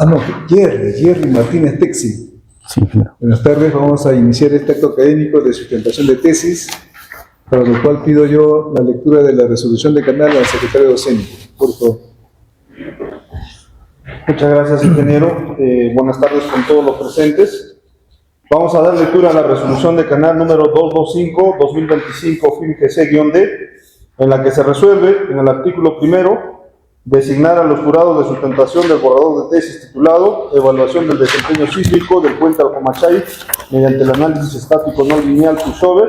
No, Jerry Martínez Texi. Sí, claro. Buenas tardes, vamos a iniciar este acto académico de sustentación de tesis, para lo cual pido yo la lectura de la resolución de canal al secretario docente. Por favor. Muchas gracias, ingeniero. Buenas tardes con todos los presentes. Vamos a dar lectura a la resolución de canal número 225-2025 FIMGC-D, en la que se resuelve, en el artículo primero, designar a los jurados de sustentación del borrador de tesis titulado Evaluación del desempeño sísmico del puente Alcomachay mediante el análisis estático no lineal Pushover,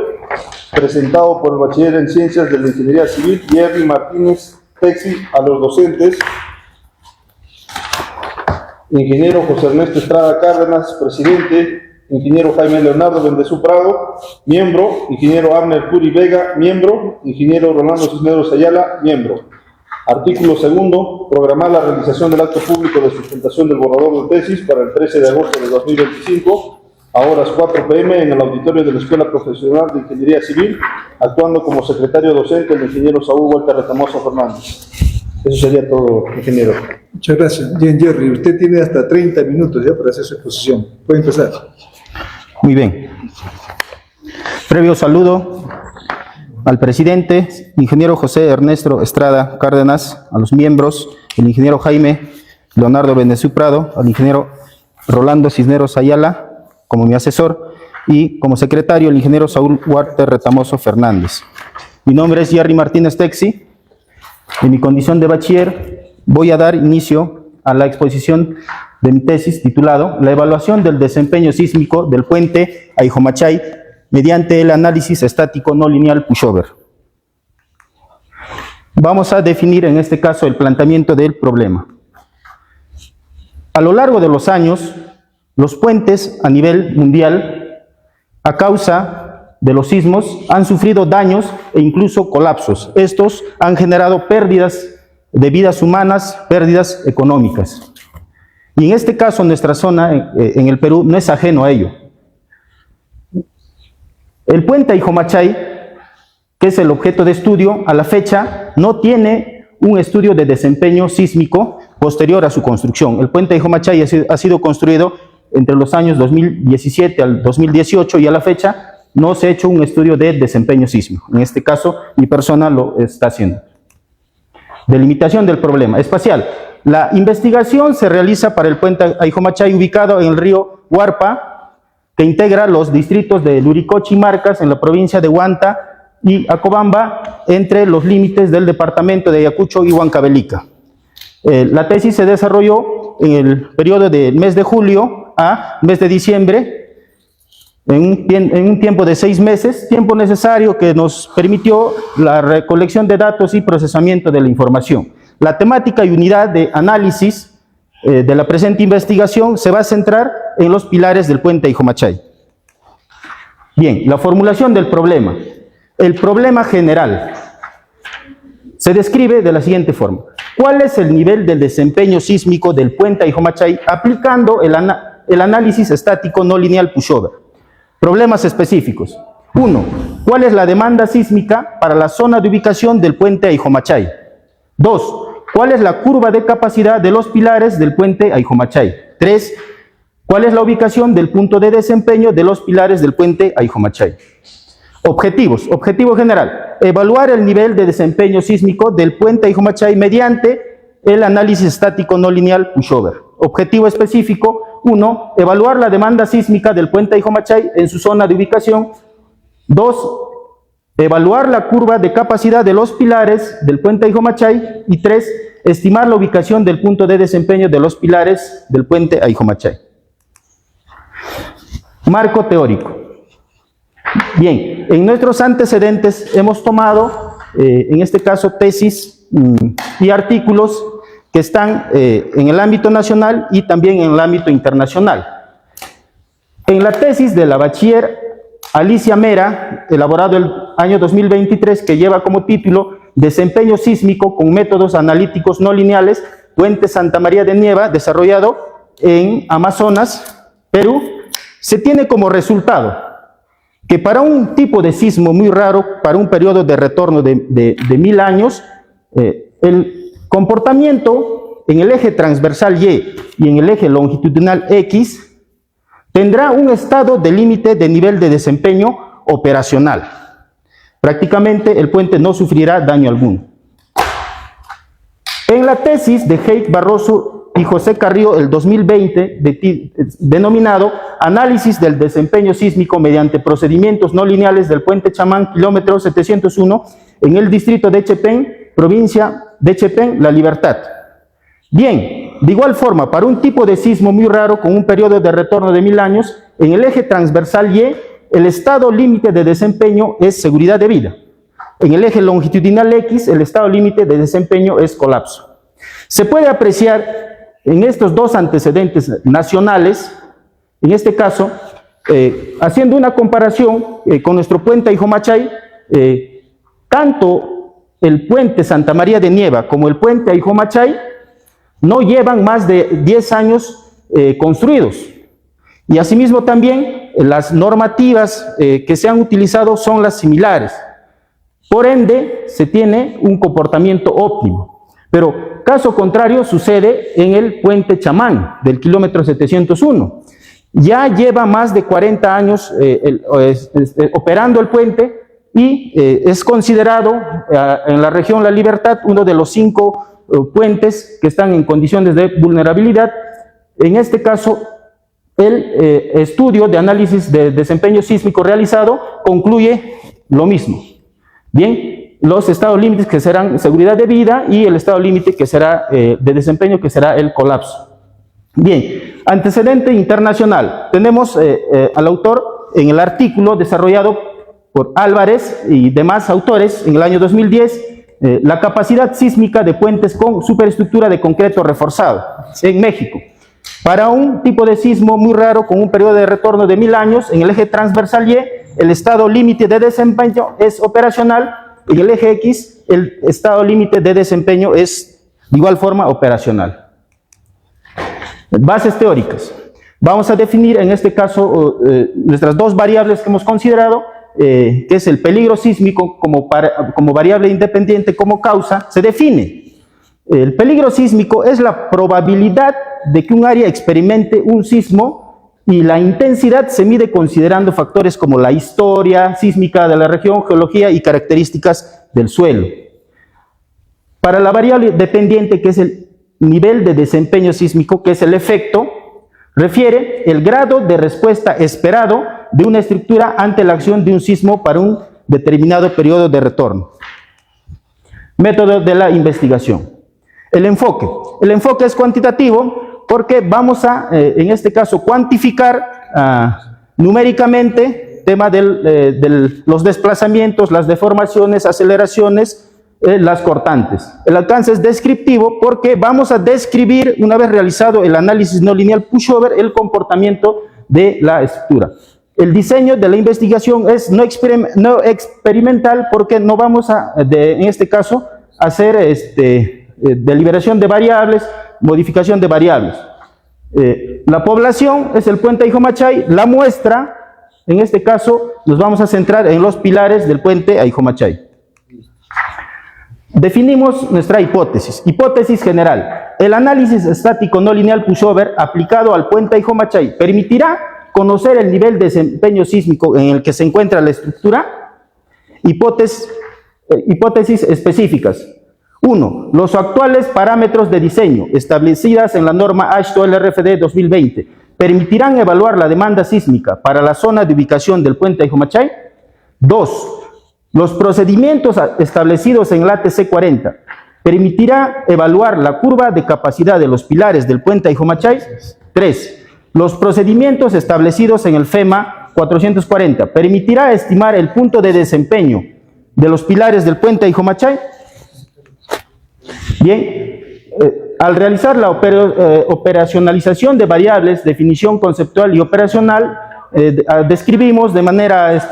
presentado por el bachiller en Ciencias de la Ingeniería Civil, Jerry Martínez Texi, a los docentes: ingeniero José Ernesto Estrada Cárdenas, presidente; ingeniero Jaime Leonardo Bendezú Prado, miembro; ingeniero Abner Curi Vega, miembro; ingeniero Rolando Cisneros Ayala, miembro. Artículo segundo, programar la realización del acto público de sustentación del borrador de tesis para el 13 de agosto de 2025, a horas 4 p.m. en el auditorio de la Escuela Profesional de Ingeniería Civil, actuando como secretario docente el ingeniero Saúl Walter Retamoso Fernández. Eso sería todo, ingeniero. Muchas gracias. Bien, Jerry, usted tiene hasta 30 minutos ya para hacer su exposición. Puede empezar. Muy bien. Previo saludo al presidente, ingeniero José Ernesto Estrada Cárdenas, a los miembros, el ingeniero Jaime Leonardo Bendezú Prado, al ingeniero Rolando Cisneros Ayala, como mi asesor, y como secretario, el ingeniero Saúl Walter Retamoso Fernández. Mi nombre es Jerry Martínez Texi. En mi condición de bachiller, voy a dar inicio a la exposición de mi tesis titulado La evaluación del desempeño sísmico del puente Aijomachay mediante el análisis estático no lineal Pushover. Vamos a definir en este caso el planteamiento del problema. A lo largo de los años, los puentes a nivel mundial, a causa de los sismos, han sufrido daños e incluso colapsos. Estos han generado pérdidas de vidas humanas, pérdidas económicas. Y en este caso, nuestra zona en el Perú no es ajeno a ello. El puente Aijomachay, que es el objeto de estudio, a la fecha no tiene un estudio de desempeño sísmico posterior a su construcción. El puente Aijomachay ha sido construido entre los años 2017 al 2018 y a la fecha no se ha hecho un estudio de desempeño sísmico. En este caso, mi persona lo está haciendo. Delimitación del problema espacial. La investigación se realiza para el puente Aijomachay ubicado en el río Huarpa, que integra los distritos de Luricochi y Marcas en la provincia de Huanta y Acobamba, entre los límites del departamento de Ayacucho y Huancavelica. La tesis se desarrolló en el periodo del mes de julio a mes de diciembre, en un tiempo de 6 meses, tiempo necesario que nos permitió la recolección de datos y procesamiento de la información. La temática y unidad de análisis de la presente investigación se va a centrar en los pilares del puente Aijomachay. Bien, la formulación del problema. El problema general se describe de la siguiente forma. ¿Cuál es el nivel del desempeño sísmico del puente Aijomachay aplicando el análisis estático no lineal Pushover? Problemas específicos. 1. ¿Cuál es la demanda sísmica para la zona de ubicación del puente Aijomachay? 2. ¿Cuál es la curva de capacidad de los pilares del puente Aijomachay? 3. ¿Cuál es la ubicación del punto de desempeño de los pilares del puente Aijomachay? Objetivos. Objetivo general. Evaluar el nivel de desempeño sísmico del puente Aijomachay mediante el análisis estático no lineal Pushover. Objetivo específico. 1. Evaluar la demanda sísmica del puente Aijomachay en su zona de ubicación. 2. Evaluar la curva de capacidad de los pilares del puente Aijomachay. Y 3. Estimar la ubicación del punto de desempeño de los pilares del puente Aijomachay. Marco teórico. Bien, en nuestros antecedentes hemos tomado, en este caso, tesis y artículos que están en el ámbito nacional y también en el ámbito internacional. En la tesis de la bachiller Alicia Mera, elaborado el año 2023, que lleva como título Desempeño sísmico con métodos analíticos no lineales, Puente Santa María de Nieva, desarrollado en Amazonas, Perú, se tiene como resultado que para un tipo de sismo muy raro, para un periodo de retorno de 1000 años, el comportamiento en el eje transversal Y y en el eje longitudinal X, tendrá un estado de límite de nivel de desempeño operacional. Prácticamente el puente no sufrirá daño alguno. En la tesis de Heik Barroso y José Carrillo, el 2020, denominado Análisis del desempeño sísmico mediante procedimientos no lineales del puente Chamán, kilómetro 701, en el distrito de Chepén, provincia de Chepén, La Libertad. Bien, de igual forma, para un tipo de sismo muy raro con un periodo de retorno de 1000 años, en el eje transversal Y, el estado límite de desempeño es seguridad de vida. En el eje longitudinal X, el estado límite de desempeño es colapso. Se puede apreciar en estos dos antecedentes nacionales, en este caso, haciendo una comparación con nuestro puente Aijomachay, tanto el puente Santa María de Nieva como el puente Aijomachay no llevan más de 10 años construidos. Y asimismo también las normativas que se han utilizado son las similares. Por ende, se tiene un comportamiento óptimo. Pero caso contrario sucede en el puente Chamán del kilómetro 701. Ya lleva más de 40 años operando el puente y es considerado en la región La Libertad uno de los 5 puentes que están en condiciones de vulnerabilidad. En este caso, el estudio de análisis de desempeño sísmico realizado concluye lo mismo. Bien, los estados límites que serán seguridad de vida y el estado límite que será de desempeño que será el colapso. Bien, antecedente internacional. Tenemos al autor en el artículo desarrollado por Álvarez y demás autores en el año 2010, la capacidad sísmica de puentes con superestructura de concreto reforzado en México. Para un tipo de sismo muy raro con un periodo de retorno de 1000 años, en el eje transversal Y, el estado límite de desempeño es operacional, en el eje X, el estado límite de desempeño es de igual forma operacional. Bases teóricas. Vamos a definir en este caso nuestras dos variables que hemos considerado, que es el peligro sísmico como variable independiente, como causa. Se define. El peligro sísmico es la probabilidad de que un área experimente un sismo y la intensidad se mide considerando factores como la historia sísmica de la región, geología y características del suelo. Para la variable dependiente, que es el nivel de desempeño sísmico, que es el efecto, refiere el grado de respuesta esperado de una estructura ante la acción de un sismo para un determinado periodo de retorno. Método de la investigación. El enfoque. El enfoque es cuantitativo porque vamos a, en este caso, cuantificar numéricamente tema de los desplazamientos, las deformaciones, aceleraciones, las cortantes. El alcance es descriptivo porque vamos a describir, una vez realizado el análisis no lineal pushover, el comportamiento de la estructura. El diseño de la investigación es no experimental porque no vamos a, en este caso, hacer deliberación de variables, modificación de variables. La población es el puente Aijomachay. La muestra, en este caso, nos vamos a centrar en los pilares del puente Aijomachay. Definimos nuestra hipótesis. Hipótesis general. El análisis estático no lineal pushover aplicado al puente Aijomachay permitirá conocer el nivel de desempeño sísmico en el que se encuentra la estructura. Hipótesis específicas. 1. Los actuales parámetros de diseño establecidas en la norma AASHTO-LRFD 2020 permitirán evaluar la demanda sísmica para la zona de ubicación del puente Aijomachay. 2. Los procedimientos establecidos en la ATC 40 permitirá evaluar la curva de capacidad de los pilares del puente Aijomachay. 3. Los procedimientos establecidos en el FEMA 440 permitirá estimar el punto de desempeño de los pilares del puente Aijomachay. Bien, al realizar la operacionalización de variables, definición conceptual y operacional, describimos de manera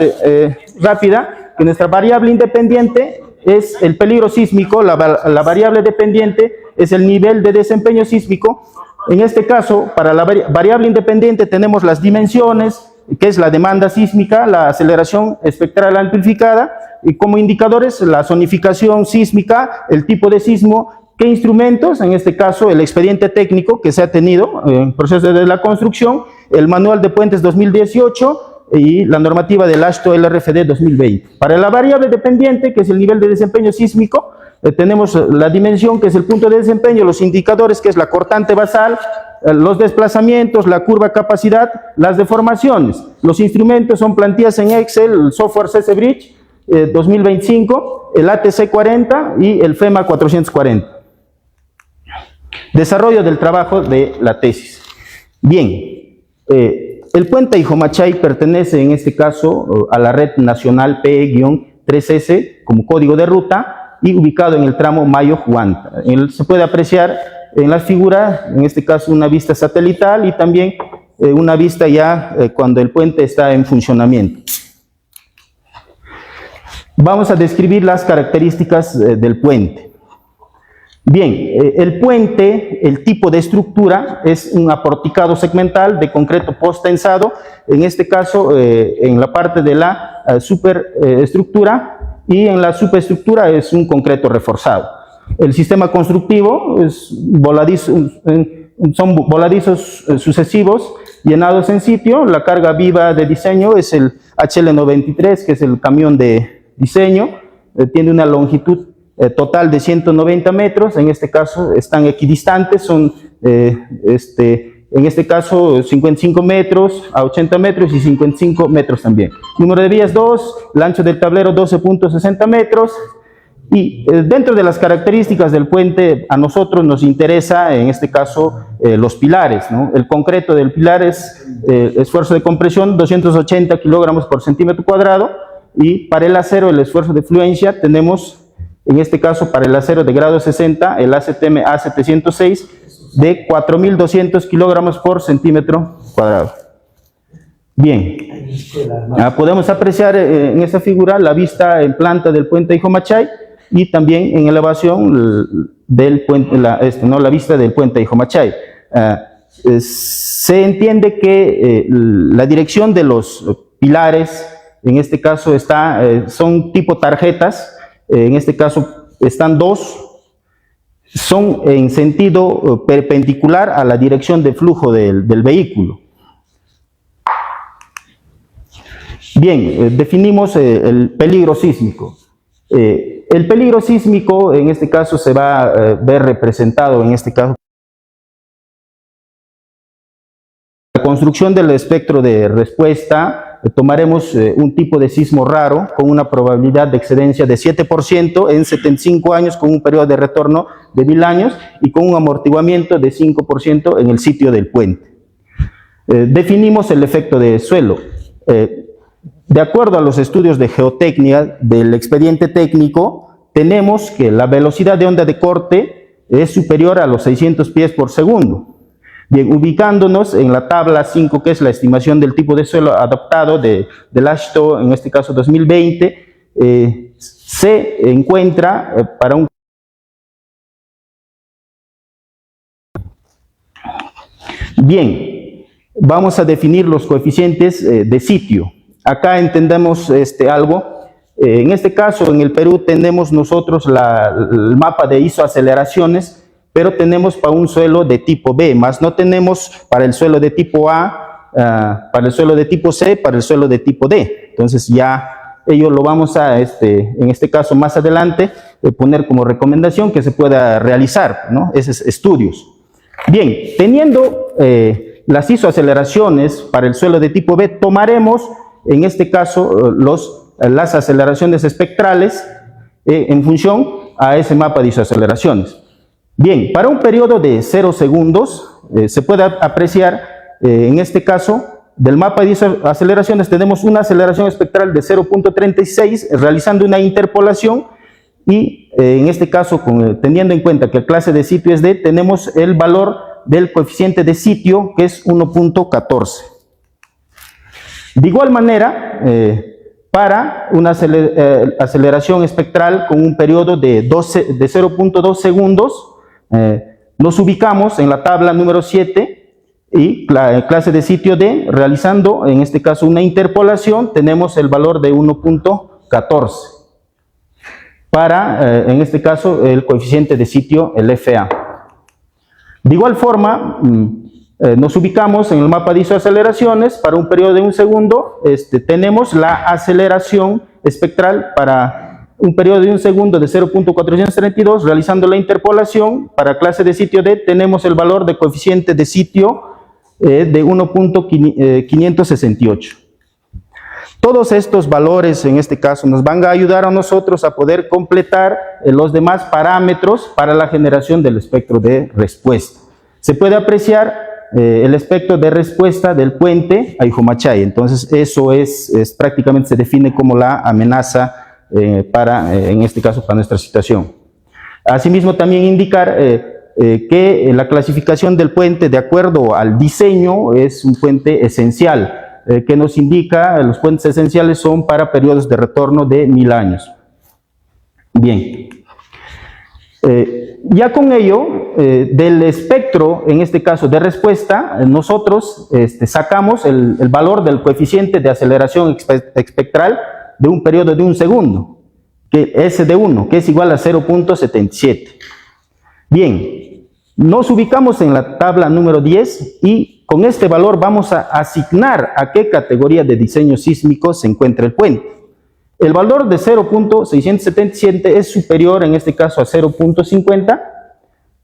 rápida que nuestra variable independiente es el peligro sísmico, la variable dependiente es el nivel de desempeño sísmico. En este caso, para la variable independiente tenemos las dimensiones, que es la demanda sísmica, la aceleración espectral amplificada, y como indicadores la zonificación sísmica, el tipo de sismo, ¿Qué instrumentos? En este caso, el expediente técnico que se ha tenido en proceso de la construcción, el manual de puentes 2018 y la normativa del ASHTO LRFD 2020. Para la variable dependiente, que es el nivel de desempeño sísmico, tenemos la dimensión, que es el punto de desempeño, los indicadores, que es la cortante basal, los desplazamientos, la curva capacidad, las deformaciones. Los instrumentos son plantillas en Excel, el software CCBridge 2025, el ATC 40 y el FEMA 440. Desarrollo del trabajo de la tesis. Bien, el puente Ijomachay pertenece en este caso a la red nacional PE-3S como código de ruta y ubicado en el tramo Mayo-Huanta. Se puede apreciar en las figuras, en este caso una vista satelital y también una vista ya cuando el puente está en funcionamiento. Vamos a describir las características del puente. Bien, el puente, el tipo de estructura es un aporticado segmental de concreto post-tensado, en este caso en la parte de la superestructura y en la superestructura es un concreto reforzado. El sistema constructivo es son voladizos sucesivos llenados en sitio. La carga viva de diseño es el HL93, que es el camión de diseño, tiene una longitud total de 190 metros, en este caso están equidistantes, son en este caso 55 metros a 80 metros y 55 metros también. Número de vías 2, el ancho del tablero 12.60 metros y dentro de las características del puente a nosotros nos interesa en este caso los pilares, ¿no? El concreto del pilar es esfuerzo de compresión 280 kilogramos por centímetro cuadrado y para el acero el esfuerzo de fluencia tenemos en este caso para el acero de grado 60 el ACTM A706 de 4.200 kilogramos por centímetro cuadrado. Bien, podemos apreciar en esa figura la vista en planta del puente Ijomachay y también en elevación del puente, la vista del puente Ijomachay. Se entiende que la dirección de los pilares, en este caso son tipo tarjetas, en este caso están dos, son en sentido perpendicular a la dirección de flujo del vehículo. Bien, definimos el peligro sísmico. El peligro sísmico en este caso se va a ver representado en este caso la construcción del espectro de respuesta. Tomaremos un tipo de sismo raro con una probabilidad de excedencia de 7% en 75 años con un periodo de retorno de 1000 años y con un amortiguamiento de 5% en el sitio del puente. Definimos el efecto de suelo. De acuerdo a los estudios de geotecnia del expediente técnico, tenemos que la velocidad de onda de corte es superior a los 600 pies por segundo. Bien, ubicándonos en la tabla 5, que es la estimación del tipo de suelo adoptado del ASHTO, en este caso 2020, se encuentra para un... Bien, vamos a definir los coeficientes de sitio. Acá entendemos algo. En este caso, en el Perú, tenemos nosotros el mapa de isoaceleraciones, pero tenemos para un suelo de tipo B, más no tenemos para el suelo de tipo A, para el suelo de tipo C, para el suelo de tipo D. Entonces ya ello lo vamos a, en este caso más adelante, poner como recomendación que se pueda realizar, ¿no? Esos estudios. Bien, teniendo las isoaceleraciones para el suelo de tipo B, tomaremos en este caso las aceleraciones espectrales en función a ese mapa de isoaceleraciones. Bien, para un periodo de 0 segundos se puede apreciar, en este caso, del mapa de aceleraciones tenemos una aceleración espectral de 0.36 realizando una interpolación y en este caso, teniendo en cuenta que el clase de sitio es D, tenemos el valor del coeficiente de sitio que es 1.14. De igual manera, para una aceleración espectral con un periodo de 0.2 segundos, nos ubicamos en la tabla número 7 y la clase de sitio D, realizando en este caso una interpolación, tenemos el valor de 1.14. para, en este caso, el coeficiente de sitio, el FA. De igual forma, nos ubicamos en el mapa de isoaceleraciones. Para un periodo de 1 segundo, tenemos la aceleración espectral para un periodo de 1 segundo de 0.432, realizando la interpolación. Para clase de sitio D tenemos el valor de coeficiente de sitio de 1.568. Todos estos valores, en este caso, nos van a ayudar a nosotros a poder completar los demás parámetros para la generación del espectro de respuesta. Se puede apreciar el espectro de respuesta del puente Ayjumachay. Entonces, eso es prácticamente se define como la amenaza en este caso, para nuestra situación. Asimismo, también indicar que la clasificación del puente, de acuerdo al diseño, es un puente esencial, que nos indica los puentes esenciales son para periodos de retorno de 1000 años. Bien. Ya con ello, del espectro, en este caso de respuesta, nosotros sacamos el valor del coeficiente de aceleración espectral de un periodo de 1 segundo, que es de 1, que es igual a 0.77. Bien, nos ubicamos en la tabla número 10 y con este valor vamos a asignar a qué categoría de diseño sísmico se encuentra el puente. El valor de 0.677 es superior, en este caso, a 0.50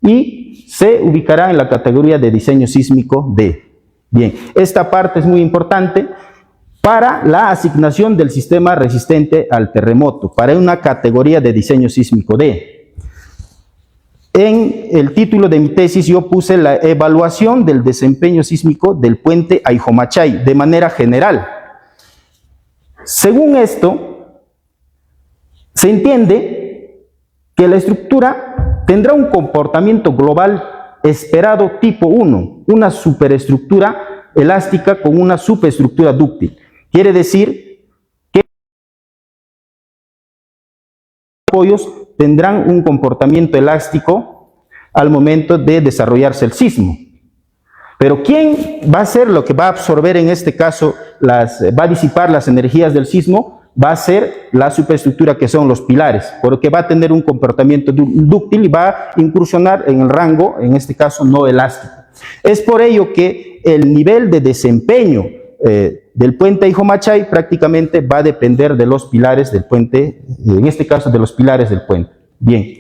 y se ubicará en la categoría de diseño sísmico D. Bien, esta parte es muy importante para la asignación del sistema resistente al terremoto, para una categoría de diseño sísmico D. En el título de mi tesis yo puse la evaluación del desempeño sísmico del puente Ayjumachay de manera general. Según esto, se entiende que la estructura tendrá un comportamiento global esperado tipo 1, una superestructura elástica con una superestructura dúctil. Quiere decir que los apoyos tendrán un comportamiento elástico al momento de desarrollarse el sismo. Pero ¿quién va a ser lo que va a absorber en este caso, va a disipar las energías del sismo? Va a ser la superestructura que son los pilares, porque va a tener un comportamiento dúctil y va a incursionar en el rango, en este caso no elástico. Es por ello que el nivel de desempeño del puente Ayjumachay prácticamente va a depender de los pilares del puente, en este caso de los pilares del puente. Bien.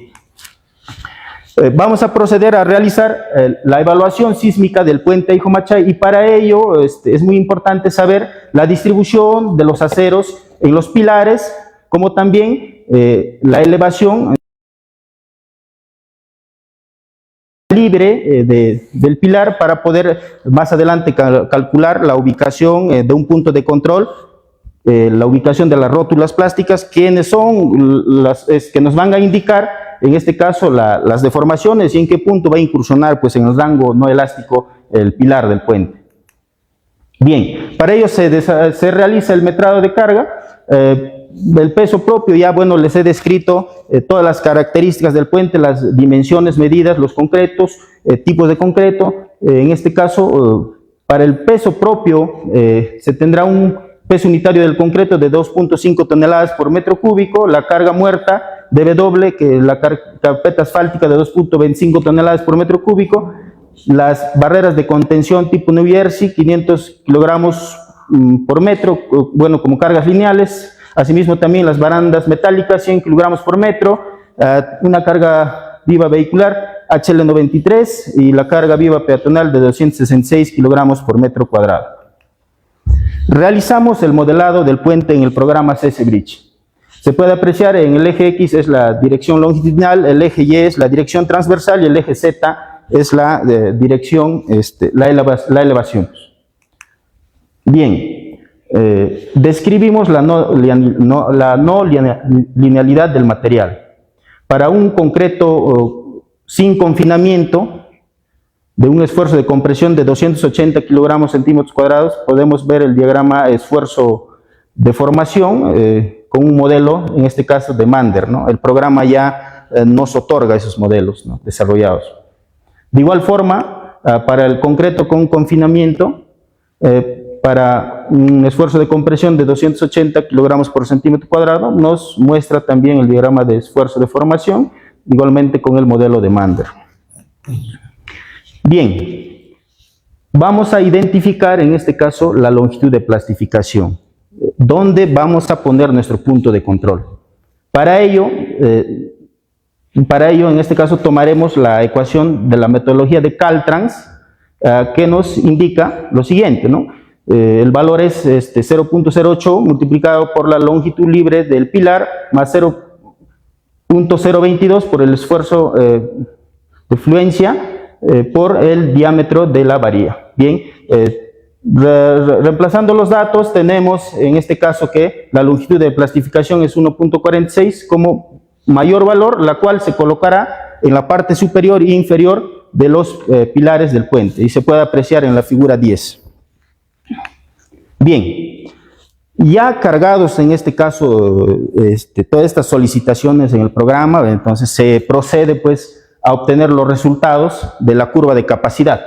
Vamos a proceder a realizar la evaluación sísmica del puente Ayjumachay y para ello es muy importante saber la distribución de los aceros en los pilares, como también la elevación libre del pilar para poder más adelante calcular la ubicación de un punto de control, la ubicación de las rótulas plásticas, quienes son las que nos van a indicar en este caso las deformaciones y en qué punto va a incursionar pues en el rango no elástico el pilar del puente. Bien, para ello se realiza el metrado de carga. Del peso propio, ya bueno, les he descrito todas las características del puente, las dimensiones medidas, los concretos, tipos de concreto. En este caso, para el peso propio, se tendrá un peso unitario del concreto de 2.5 toneladas por metro cúbico, la carga muerta de W, que es la carpeta asfáltica de 2.25 toneladas por metro cúbico, las barreras de contención tipo New Jersey, 500 kilogramos por metro, bueno, como cargas lineales. Asimismo también las barandas metálicas, 100 kilogramos por metro, una carga viva vehicular HL93 y la carga viva peatonal de 266 kilogramos por metro cuadrado. Realizamos el modelado del puente en el programa CS-Bridge. Se puede apreciar en el eje X es la dirección longitudinal, el eje Y es la dirección transversal y el eje Z es la dirección, la elevación. Bien. Describimos la no linealidad del material. Para un concreto sin confinamiento, de un esfuerzo de compresión de 280 kilogramos centímetros cuadrados, podemos ver el diagrama esfuerzo de formación con un modelo, en este caso de Mander, ¿no? El programa ya nos otorga esos modelos, ¿no?, desarrollados. De igual forma, para el concreto con confinamiento, para un esfuerzo de compresión de 280 kilogramos por centímetro cuadrado. Nos muestra también el diagrama de esfuerzo de formación, igualmente con el modelo de Mander. Bien, vamos a identificar en este caso la longitud de plastificación. ¿Dónde vamos a poner nuestro punto de control? Para ello, en este caso, tomaremos la ecuación de la metodología de Caltrans, que nos indica lo siguiente, ¿no? El valor es 0.08 multiplicado por la longitud libre del pilar más 0.022 por el esfuerzo de fluencia por el diámetro de la varilla. Bien, reemplazando los datos, tenemos en este caso que la longitud de plastificación es 1.46 como mayor valor, la cual se colocará en la parte superior e inferior de los pilares del puente y se puede apreciar en la figura 10. Bien, ya cargados en este caso todas estas solicitaciones en el programa, entonces se procede pues a obtener los resultados de la curva de capacidad.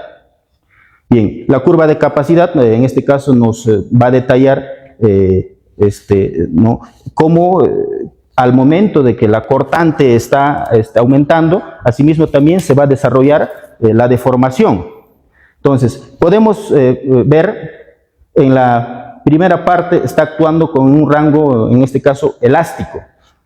Bien, la curva de capacidad en este caso nos va a detallar ¿no? cómo al momento de que la cortante está aumentando, asimismo también se va a desarrollar la deformación. Entonces, podemos ver en la primera parte está actuando con un rango, en este caso, elástico,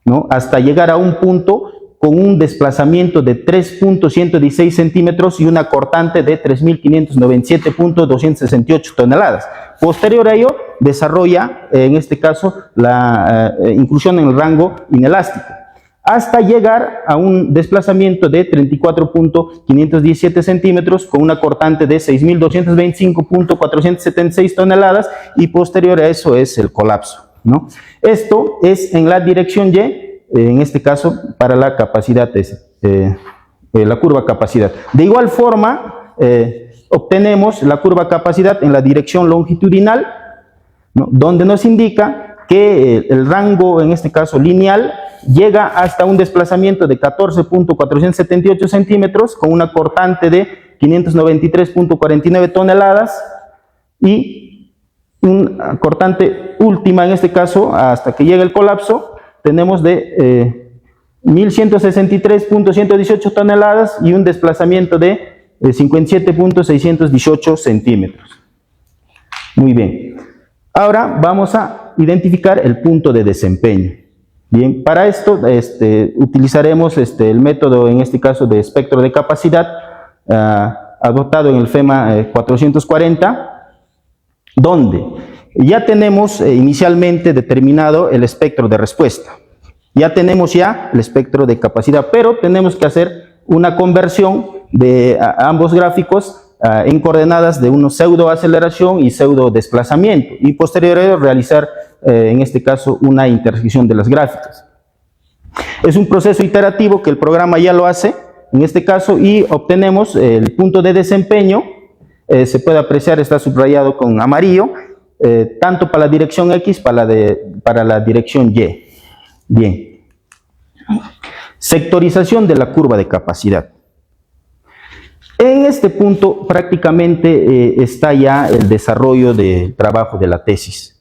¿no? Hasta llegar a un punto con un desplazamiento de 3.116 centímetros y una cortante de 3.597.268 toneladas. Posterior a ello, desarrolla, en este caso, la inclusión en el rango inelástico, hasta llegar a un desplazamiento de 34.517 centímetros con una cortante de 6.225.476 toneladas y posterior a eso es el colapso, ¿no? Esto es en la dirección Y, en este caso para la capacidad, la curva capacidad. De igual forma, obtenemos la curva capacidad en la dirección longitudinal, ¿no? Donde nos indica que el rango, en este caso lineal, llega hasta un desplazamiento de 14.478 centímetros con una cortante de 593.49 toneladas y una cortante última, en este caso, hasta que llega el colapso, tenemos de 1.163.118 toneladas y un desplazamiento de 57.618 centímetros. Muy bien. Ahora vamos a identificar el punto de desempeño. Bien, para esto utilizaremos el método, en este caso, de espectro de capacidad, adoptado en el FEMA 440, donde ya tenemos inicialmente determinado el espectro de respuesta. Ya tenemos ya el espectro de capacidad, pero tenemos que hacer una conversión de ambos gráficos en coordenadas de una pseudo aceleración y pseudo desplazamiento y posterior a ello realizar en este caso una intersección de las gráficas. Es un proceso iterativo que el programa ya lo hace en este caso y obtenemos el punto de desempeño, se puede apreciar, está subrayado con amarillo, tanto para la dirección X para la dirección Y. Bien. Sectorización de la curva de capacidad. En este punto prácticamente está ya el desarrollo del trabajo de la tesis.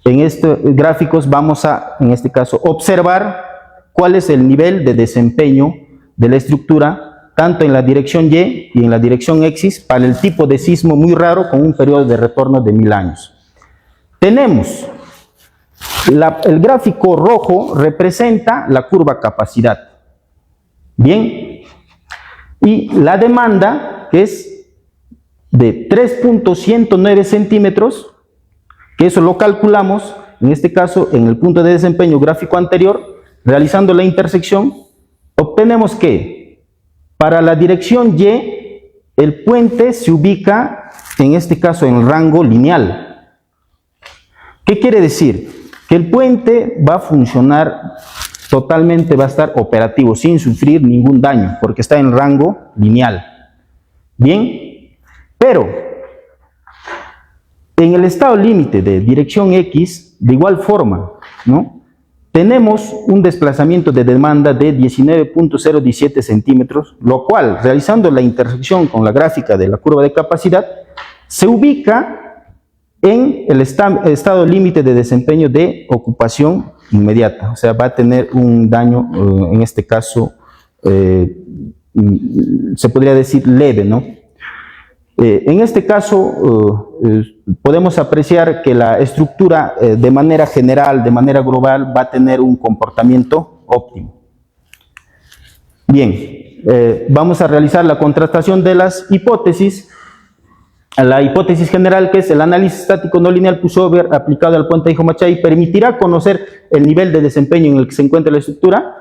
En estos gráficos vamos a, en este caso, observar cuál es el nivel de desempeño de la estructura, tanto en la dirección Y y en la dirección X, para el tipo de sismo muy raro con un periodo de retorno de 1000 años. Tenemos, el gráfico rojo representa la curva capacidad. Bien. Y la demanda, que es de 3.109 centímetros, que eso lo calculamos, en este caso, en el punto de desempeño gráfico anterior, realizando la intersección, obtenemos que para la dirección Y, el puente se ubica, en este caso, en el rango lineal. ¿Qué quiere decir? Que el puente va a funcionar totalmente, va a estar operativo sin sufrir ningún daño porque está en rango lineal. Bien, pero en el estado límite de dirección X, de igual forma, ¿no? Tenemos un desplazamiento de demanda de 19.017 centímetros, lo cual, realizando la intersección con la gráfica de la curva de capacidad, se ubica en el estado límite de desempeño de ocupación inmediata. O sea, va a tener un daño, en este caso, se podría decir leve, ¿no? En este caso, podemos apreciar que la estructura, de manera general, de manera global, va a tener un comportamiento óptimo. Bien, vamos a realizar la contrastación de las hipótesis. La hipótesis general, que es el análisis estático no lineal pushover aplicado al puente Hijo-Machay, permitirá conocer el nivel de desempeño en el que se encuentra la estructura.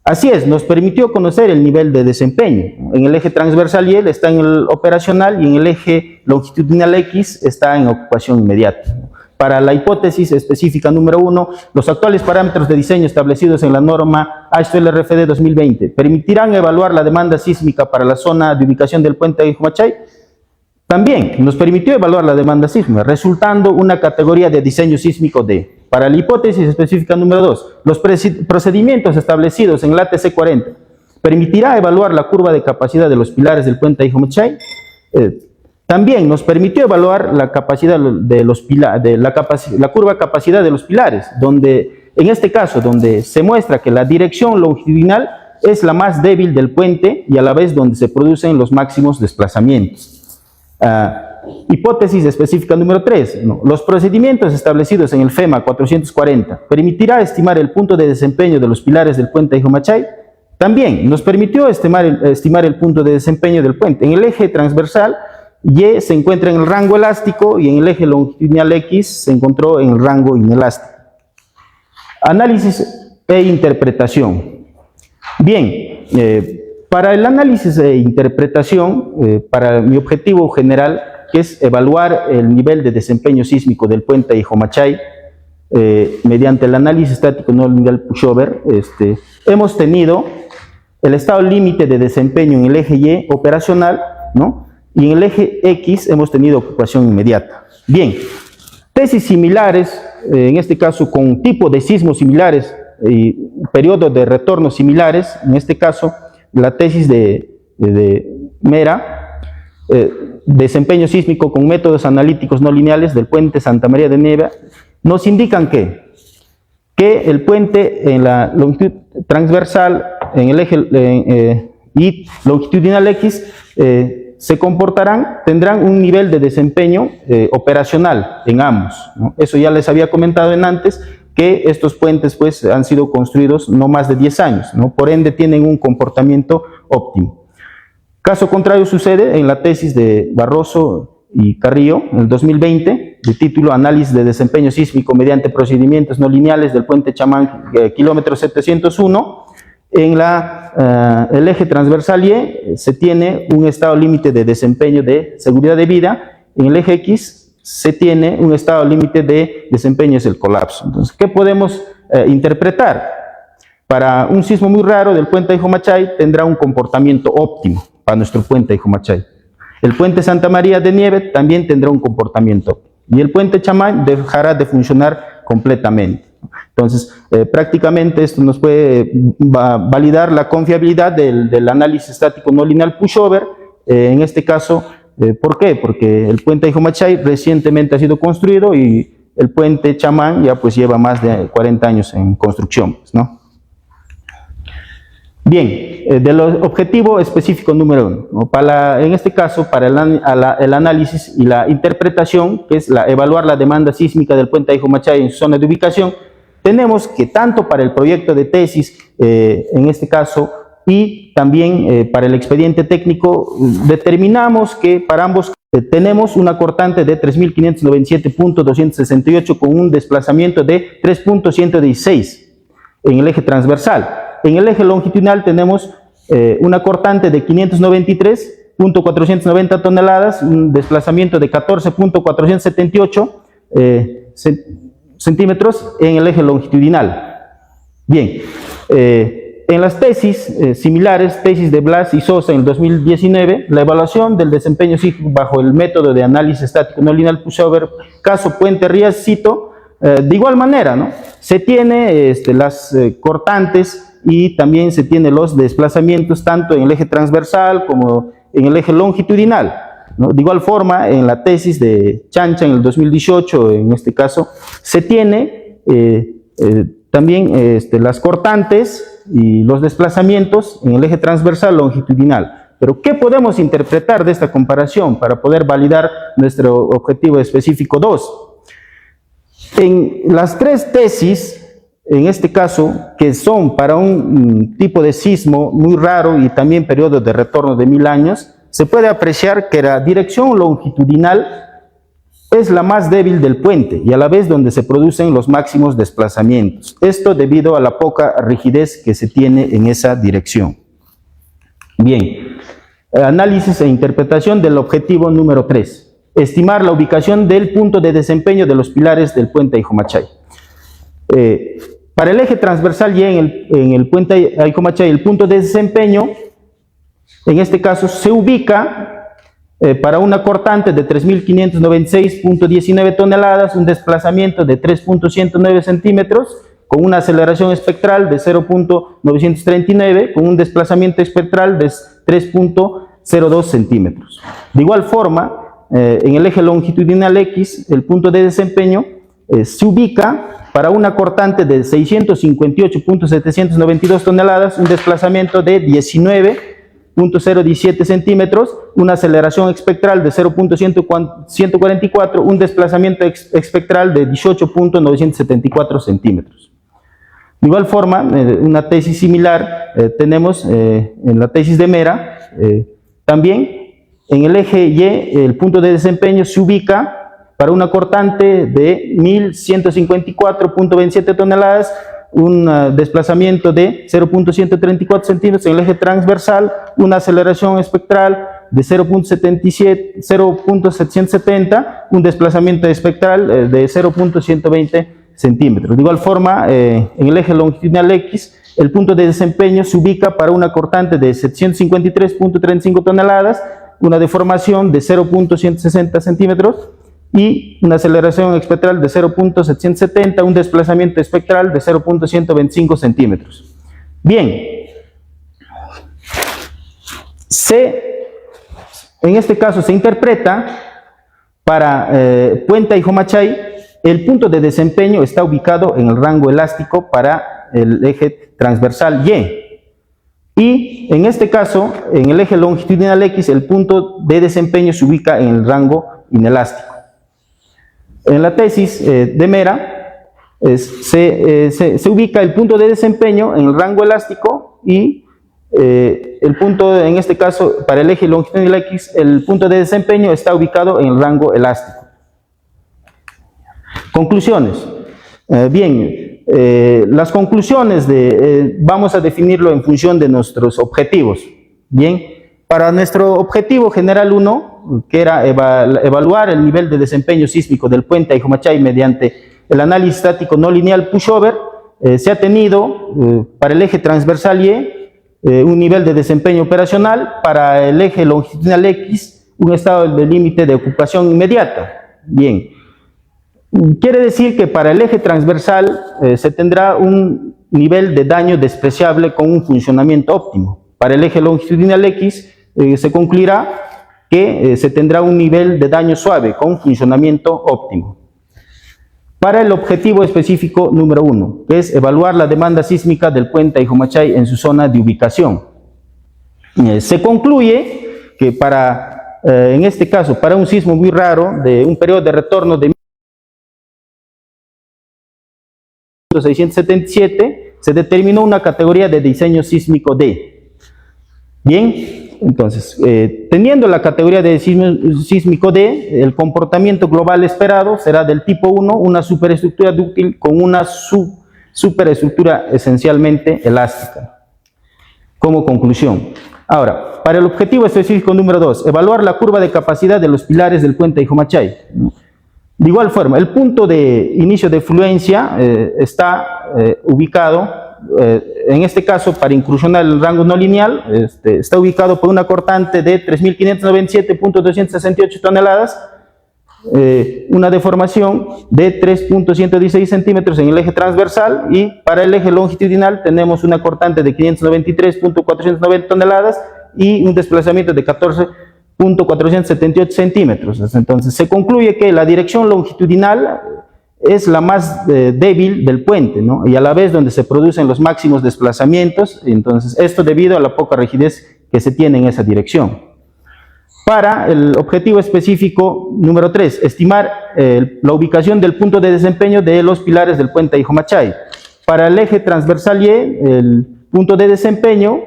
Así es, nos permitió conocer el nivel de desempeño. En el eje transversal Y está en el operacional y en el eje longitudinal X está en ocupación inmediata. Para la hipótesis específica número 1, los actuales parámetros de diseño establecidos en la norma ASTEL-RFD 2020 permitirán evaluar la demanda sísmica para la zona de ubicación del puente Hijo-Machay. También nos permitió evaluar la demanda sísmica, resultando una categoría de diseño sísmico D. Para la hipótesis específica número 2, los procedimientos establecidos en la TC 40 permitirá evaluar la curva de capacidad de los pilares del puente Hijo-Machay. También nos permitió evaluar la capacidad de los pilares, la curva capacidad de los pilares, donde en este caso donde se muestra que la dirección longitudinal es la más débil del puente y a la vez donde se producen los máximos desplazamientos. Hipótesis específica número 3. Los procedimientos establecidos en el FEMA 440 permitirá estimar el punto de desempeño de los pilares del puente Hijo-Machay. También nos permitió estimar el punto de desempeño del puente. En el eje transversal Y se encuentra en el rango elástico y en el eje longitudinal X se encontró en el rango inelástico. Análisis e interpretación. Bien, para el análisis e interpretación, para mi objetivo general, que es evaluar el nivel de desempeño sísmico del puente Hijo-Machay, mediante el análisis estático no lineal pushover, hemos tenido el estado límite de desempeño en el eje Y operacional, ¿no? Y en el eje X hemos tenido ocupación inmediata. Bien, tesis similares, en este caso con tipo de sismos similares y periodos de retorno similares, en este caso la tesis de Mera, desempeño sísmico con métodos analíticos no lineales del puente Santa María de Nieve, nos indican que el puente en la longitud transversal, en el eje y longitudinal X, se comportarán, tendrán un nivel de desempeño operacional en ambos, ¿no? Eso ya les había comentado en antes, que estos puentes pues han sido construidos no más de 10 años, ¿no? Por ende tienen un comportamiento óptimo. Caso contrario sucede en la tesis de Barroso y Carrillo, en el 2020, de título Análisis de desempeño sísmico mediante procedimientos no lineales del puente Chamán, kilómetro 701, en el eje transversal Y se tiene un estado límite de desempeño de seguridad de vida, en el eje X se tiene un estado límite de desempeño, es el colapso. Entonces, ¿qué podemos interpretar? Para un sismo muy raro del puente Hijo-Machay tendrá un comportamiento óptimo para nuestro puente Hijo-Machay. El puente Santa María de Nieve también tendrá un comportamiento óptimo. Y el puente Chamán dejará de funcionar completamente. Entonces, prácticamente esto nos puede validar la confiabilidad del análisis estático no lineal pushover. En este caso, ¿por qué? Porque el puente Hijo-Machay recientemente ha sido construido y el puente Chamán ya pues lleva más de 40 años en construcción, ¿no? Bien, del objetivo específico número 1, ¿no? En este caso, para el análisis y la interpretación, que es evaluar la demanda sísmica del puente Hijo-Machay en su zona de ubicación, tenemos que tanto para el proyecto de tesis, en este caso, y también para el expediente técnico, determinamos que para ambos tenemos una cortante de 3.597.268 con un desplazamiento de 3.116 en el eje transversal. En el eje longitudinal tenemos una cortante de 593.490 toneladas, un desplazamiento de 14.478 centímetros en el eje longitudinal. Bien, en las tesis similares, tesis de Blas y Sosa en el 2019, la evaluación del desempeño sísmico bajo el método de análisis estático no lineal pushover, caso Puente Rías-Cito, de igual manera, ¿no? Se tiene las cortantes y también se tiene los desplazamientos tanto en el eje transversal como en el eje longitudinal. ¿no? De igual forma, en la tesis de Chancha en el 2018, en este caso, se tiene también las cortantes y los desplazamientos en el eje transversal longitudinal. Pero, ¿qué podemos interpretar de esta comparación para poder validar nuestro objetivo específico 2? En las tres tesis, en este caso, que son para un tipo de sismo muy raro y también periodo de retorno de 1000 años, se puede apreciar que la dirección longitudinal es la más débil del puente y a la vez donde se producen los máximos desplazamientos. Esto debido a la poca rigidez que se tiene en esa dirección. Bien, análisis e interpretación del objetivo número 3. Estimar la ubicación del punto de desempeño de los pilares del puente Ayjumachay. Para el eje transversal y en el puente Ayjumachay, el punto de desempeño, en este caso, se ubica para una cortante de 3.596.19 toneladas, un desplazamiento de 3.109 centímetros, con una aceleración espectral de 0.939, con un desplazamiento espectral de 3.02 centímetros. De igual forma, en el eje longitudinal X, el punto de desempeño se ubica para una cortante de 658.792 toneladas, un desplazamiento de 19.017 centímetros, una aceleración espectral de 0.144, un desplazamiento espectral de 18.974 centímetros. De igual forma, una tesis similar tenemos en la tesis de Mera. También en el eje Y, el punto de desempeño se ubica para una cortante de 1.154.27 toneladas, un desplazamiento de 0.134 centímetros en el eje transversal, una aceleración espectral de 0.770, un desplazamiento espectral de 0.120 centímetros. De igual forma, en el eje longitudinal X, el punto de desempeño se ubica para una cortante de 753.35 toneladas, una deformación de 0.160 centímetros y una aceleración espectral de 0.770, un desplazamiento espectral de 0.125 centímetros. Bien, en este caso se interpreta para puente Ayjumachay, el punto de desempeño está ubicado en el rango elástico para el eje transversal Y. Y en este caso, en el eje longitudinal X, el punto de desempeño se ubica en el rango inelástico. En la tesis de Mera, se ubica el punto de desempeño en el rango elástico y el punto, en este caso, para el eje longitudinal X, el punto de desempeño está ubicado en el rango elástico. Conclusiones. Las conclusiones vamos a definirlo en función de nuestros objetivos. Bien, para nuestro objetivo general 1, que era evaluar el nivel de desempeño sísmico del puente Ayjumachay mediante el análisis estático no lineal pushover, se ha tenido para el eje transversal Y un nivel de desempeño operacional, para el eje longitudinal X un estado de límite de ocupación inmediata. Bien. Quiere decir que para el eje transversal se tendrá un nivel de daño despreciable con un funcionamiento óptimo. Para el eje longitudinal X se concluirá que se tendrá un nivel de daño suave con un funcionamiento óptimo. Para el objetivo específico número 1, que es evaluar la demanda sísmica del puente Ayjumachay en su zona de ubicación. Se concluye que en este caso, para un sismo muy raro, de un periodo de retorno de 677, se determinó una categoría de diseño sísmico D. Bien, entonces, teniendo la categoría de sísmico D, el comportamiento global esperado será del tipo 1, una superestructura dúctil con una superestructura esencialmente elástica. Como conclusión. Ahora, para el objetivo específico número 2, evaluar la curva de capacidad de los pilares del puente Ayjumachay. De igual forma, el punto de inicio de fluencia está ubicado, en este caso, para incursionar en el rango no lineal, está ubicado por una cortante de 3.597.268 toneladas, una deformación de 3.116 centímetros en el eje transversal, y para el eje longitudinal tenemos una cortante de 593.490 toneladas y un desplazamiento de 14 .478 centímetros. Entonces se concluye que la dirección longitudinal es la más débil del puente, ¿no? Y a la vez donde se producen los máximos desplazamientos. Entonces esto debido a la poca rigidez que se tiene en esa dirección. Para el objetivo específico número 3, estimar la ubicación del punto de desempeño de los pilares del puente Aijomachay. Para el eje transversal Y, el punto de desempeño,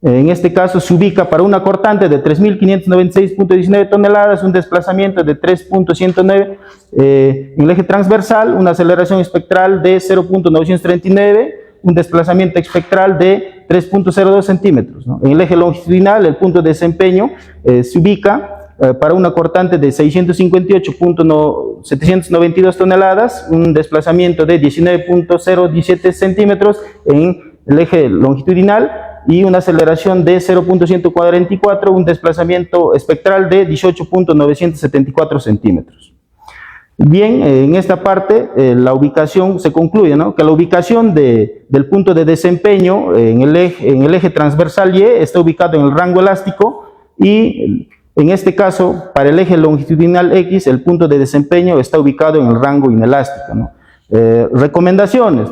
en este caso se ubica para una cortante de 3.596.19 toneladas, un desplazamiento de 3.109 en el eje transversal, una aceleración espectral de 0.939, un desplazamiento espectral de 3.02 centímetros, ¿no? En el eje longitudinal, el punto de desempeño se ubica para una cortante de 658.792 toneladas, un desplazamiento de 19.017 centímetros en el eje longitudinal y una aceleración de 0.144, un desplazamiento espectral de 18.974 centímetros. Bien, en esta parte la ubicación se concluye, ¿no? Que la ubicación del punto de desempeño en el eje transversal Y está ubicado en el rango elástico y en este caso para el eje longitudinal X el punto de desempeño está ubicado en el rango inelástico, ¿no? Recomendaciones.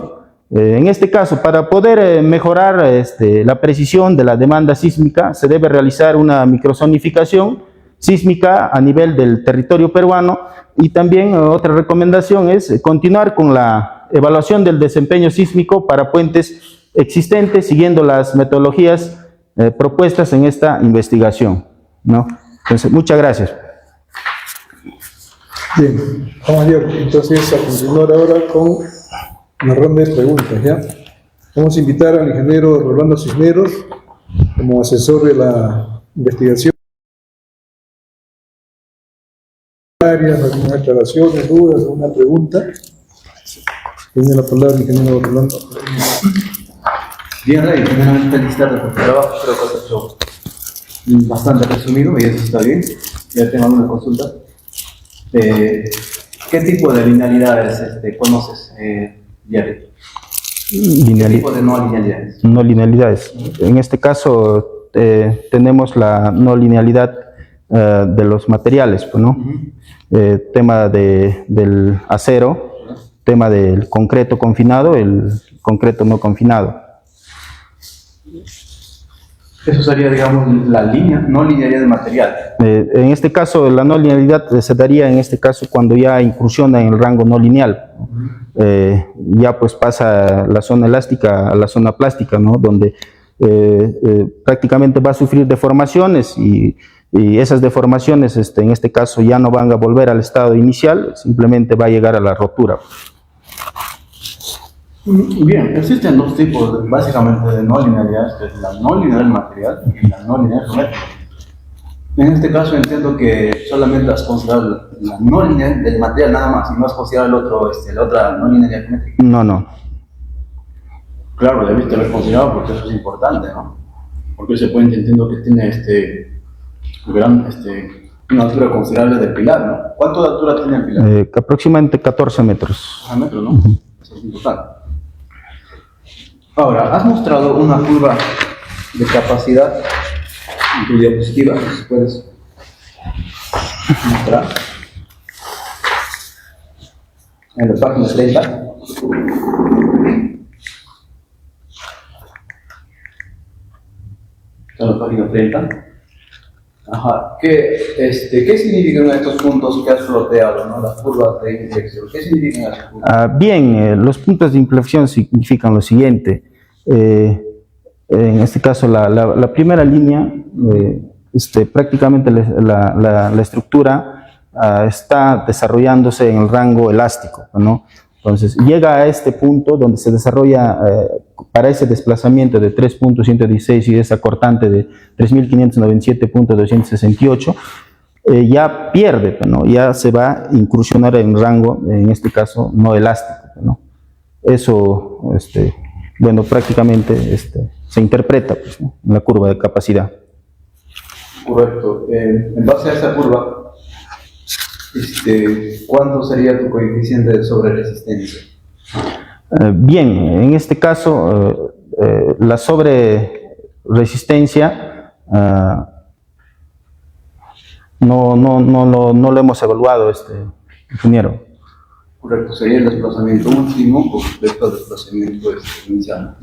En este caso, para poder mejorar la precisión de la demanda sísmica, se debe realizar una microzonificación sísmica a nivel del territorio peruano y también otra recomendación es continuar con la evaluación del desempeño sísmico para puentes existentes siguiendo las metodologías propuestas en esta investigación, ¿no? Entonces, muchas gracias. Bien, Juan Mayor, entonces a continuar ahora con una ronda de preguntas, ¿ya? Vamos a invitar al ingeniero Rolando Cisneros como asesor de la investigación. ¿Algunas aclaraciones, dudas, alguna pregunta? Tiene la palabra el ingeniero Rolando. Bien, Rey, primeramente felicitarte por tu trabajo, creo que has hecho bastante resumido y eso está bien. Ya tengo alguna consulta. ¿Qué tipo de linealidades conoces, Jerry? ¿Qué tipo de no linealidades? No linealidades. En este caso tenemos la no linealidad de los materiales, pues, ¿no? Tema del acero, tema del concreto confinado, el concreto no confinado. Eso sería, digamos, la no linealidad del material. En este caso, la no linealidad se daría en este caso cuando ya incursiona en el rango no lineal. Ya pues pasa la zona elástica a la zona plástica, ¿no? Donde prácticamente va a sufrir deformaciones y esas deformaciones en este caso ya no van a volver al estado inicial, simplemente va a llegar a la rotura. Bien, existen dos tipos básicamente de no linealidades, que es la no linealidad del material y la no linealidad geométrica. En este caso entiendo que solamente has considerado la no linealidad del material nada más y no has considerado la otra no linealidad geométrica. No. Claro, debiste haber considerado porque eso es importante, ¿no? Porque ese puente entiendo que tiene una altura considerable del pilar, ¿no? ¿Cuánto de altura tiene el pilar? Aproximadamente 14 metros. 14 metros, ¿no? Eso es importante. Ahora, has mostrado una curva de capacidad en tu diapositiva, si puedes mostrar. En la página 30. En la página 30. Ajá. ¿Qué significan estos puntos que has floteado, ¿no? Las curvas de inflexión? ¿Qué significan esas curvas? Bien, los puntos de inflexión significan lo siguiente. En este caso, la primera línea, prácticamente la estructura está desarrollándose en el rango elástico, ¿no? Entonces, llega a este punto donde se desarrolla, para ese desplazamiento de 3.116 y esa cortante de 3.597.268, ya pierde, ¿no? Ya se va a incursionar en rango, en este caso, no elástico, ¿no? Eso, bueno, prácticamente se interpreta, pues, ¿no? En la curva de capacidad. Correcto. En base a esa curva, ¿cuánto sería tu coeficiente de sobreresistencia? Bien, en este caso, la sobreresistencia no lo hemos evaluado, ingeniero. Correcto, sería el desplazamiento último con respecto al desplazamiento inicial.